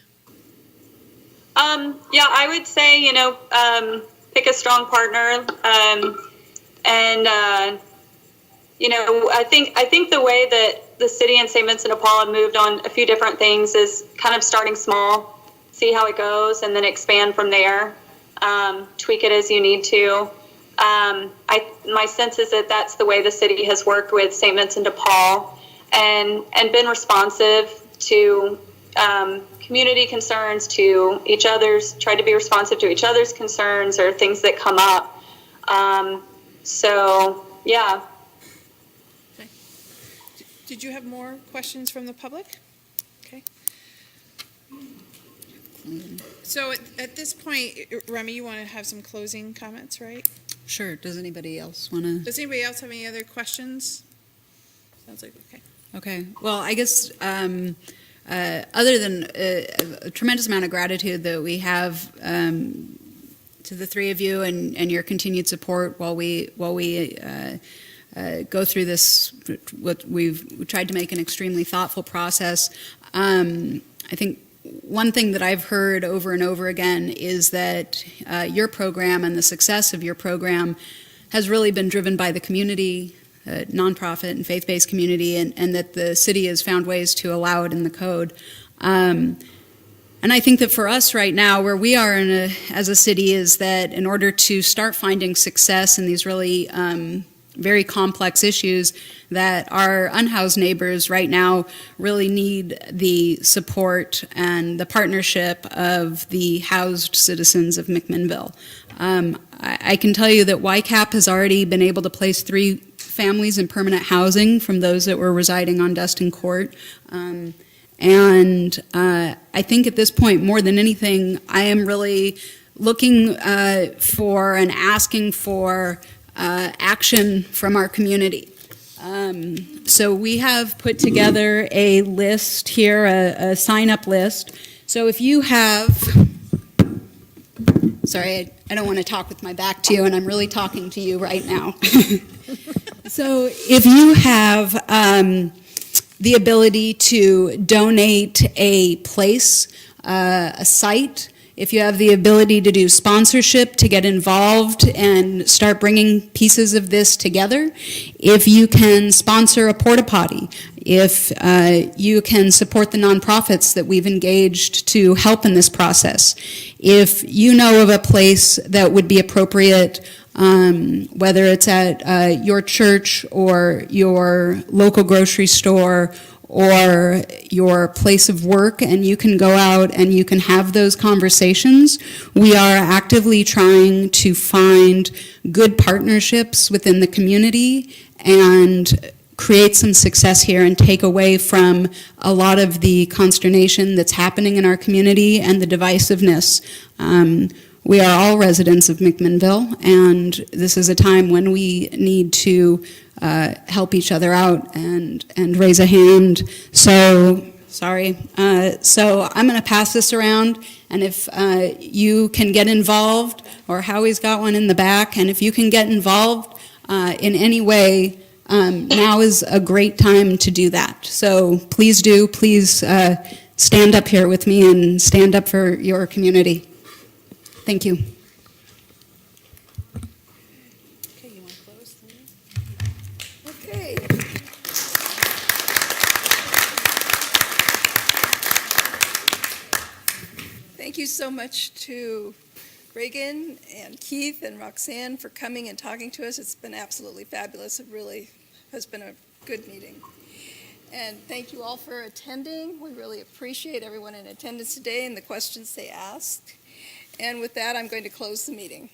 Yeah, I would say, pick a strong partner. I think the way that the city and St. Vincent de Paul have moved on a few different things is kind of starting small, see how it goes, and then expand from there. Tweak it as you need to. My sense is that that's the way the city has worked with St. Vincent de Paul and been responsive to community concerns, to each other's, tried to be responsive to each other's concerns or things that come up. Yeah. Okay. Did you have more questions from the public? Okay. So at this point, Remy, you want to have some closing comments, right? Sure. Does anybody else want to? Does anybody else have any other questions? Sounds like, okay. Okay, well, I guess other than a tremendous amount of gratitude that we have to the three of you and your continued support while we go through this, what we've tried to make an extremely thoughtful process. I think one thing that I've heard over and over again is that your program and the success of your program has really been driven by the community, nonprofit and faith-based community, and that the city has found ways to allow it in the code. And I think that for us right now, where we are as a city, is that in order to start finding success in these really very complex issues, that our unhoused neighbors right now really need the support and the partnership of the housed citizens of McMinnville. I can tell you that YCAP has already been able to place 3 families in permanent housing from those that were residing on Dustin Court. And I think at this point, more than anything, I am really looking for and asking for action from our community. So we have put together a list here, a sign-up list. So if you have, sorry, I don't want to talk with my back to you, and I'm really talking to you right now. So if you have the ability to donate a place, a site, if you have the ability to do sponsorship, to get involved and start bringing pieces of this together, if you can sponsor a porta potty, if you can support the nonprofits that we've engaged to help in this process, if you know of a place that would be appropriate, whether it's at your church or your local grocery store or your place of work, and you can go out and you can have those conversations. We are actively trying to find good partnerships within the community and create some success here and take away from a lot of the consternation that's happening in our community and the divisiveness. We are all residents of McMinnville, and this is a time when we need to help each other out and raise a hand. So, sorry. So I'm going to pass this around, and if you can get involved, or Howie's got one in the back, and if you can get involved in any way, now is a great time to do that. So please do. Please stand up here with me and stand up for your community. Thank you. Okay, you want to close? Okay. Thank you so much to Reagan and Keith and Roxanne for coming and talking to us. It's been absolutely fabulous. It really has been a good meeting. And thank you all for attending. We really appreciate everyone in attendance today and the questions they asked. And with that, I'm going to close the meeting.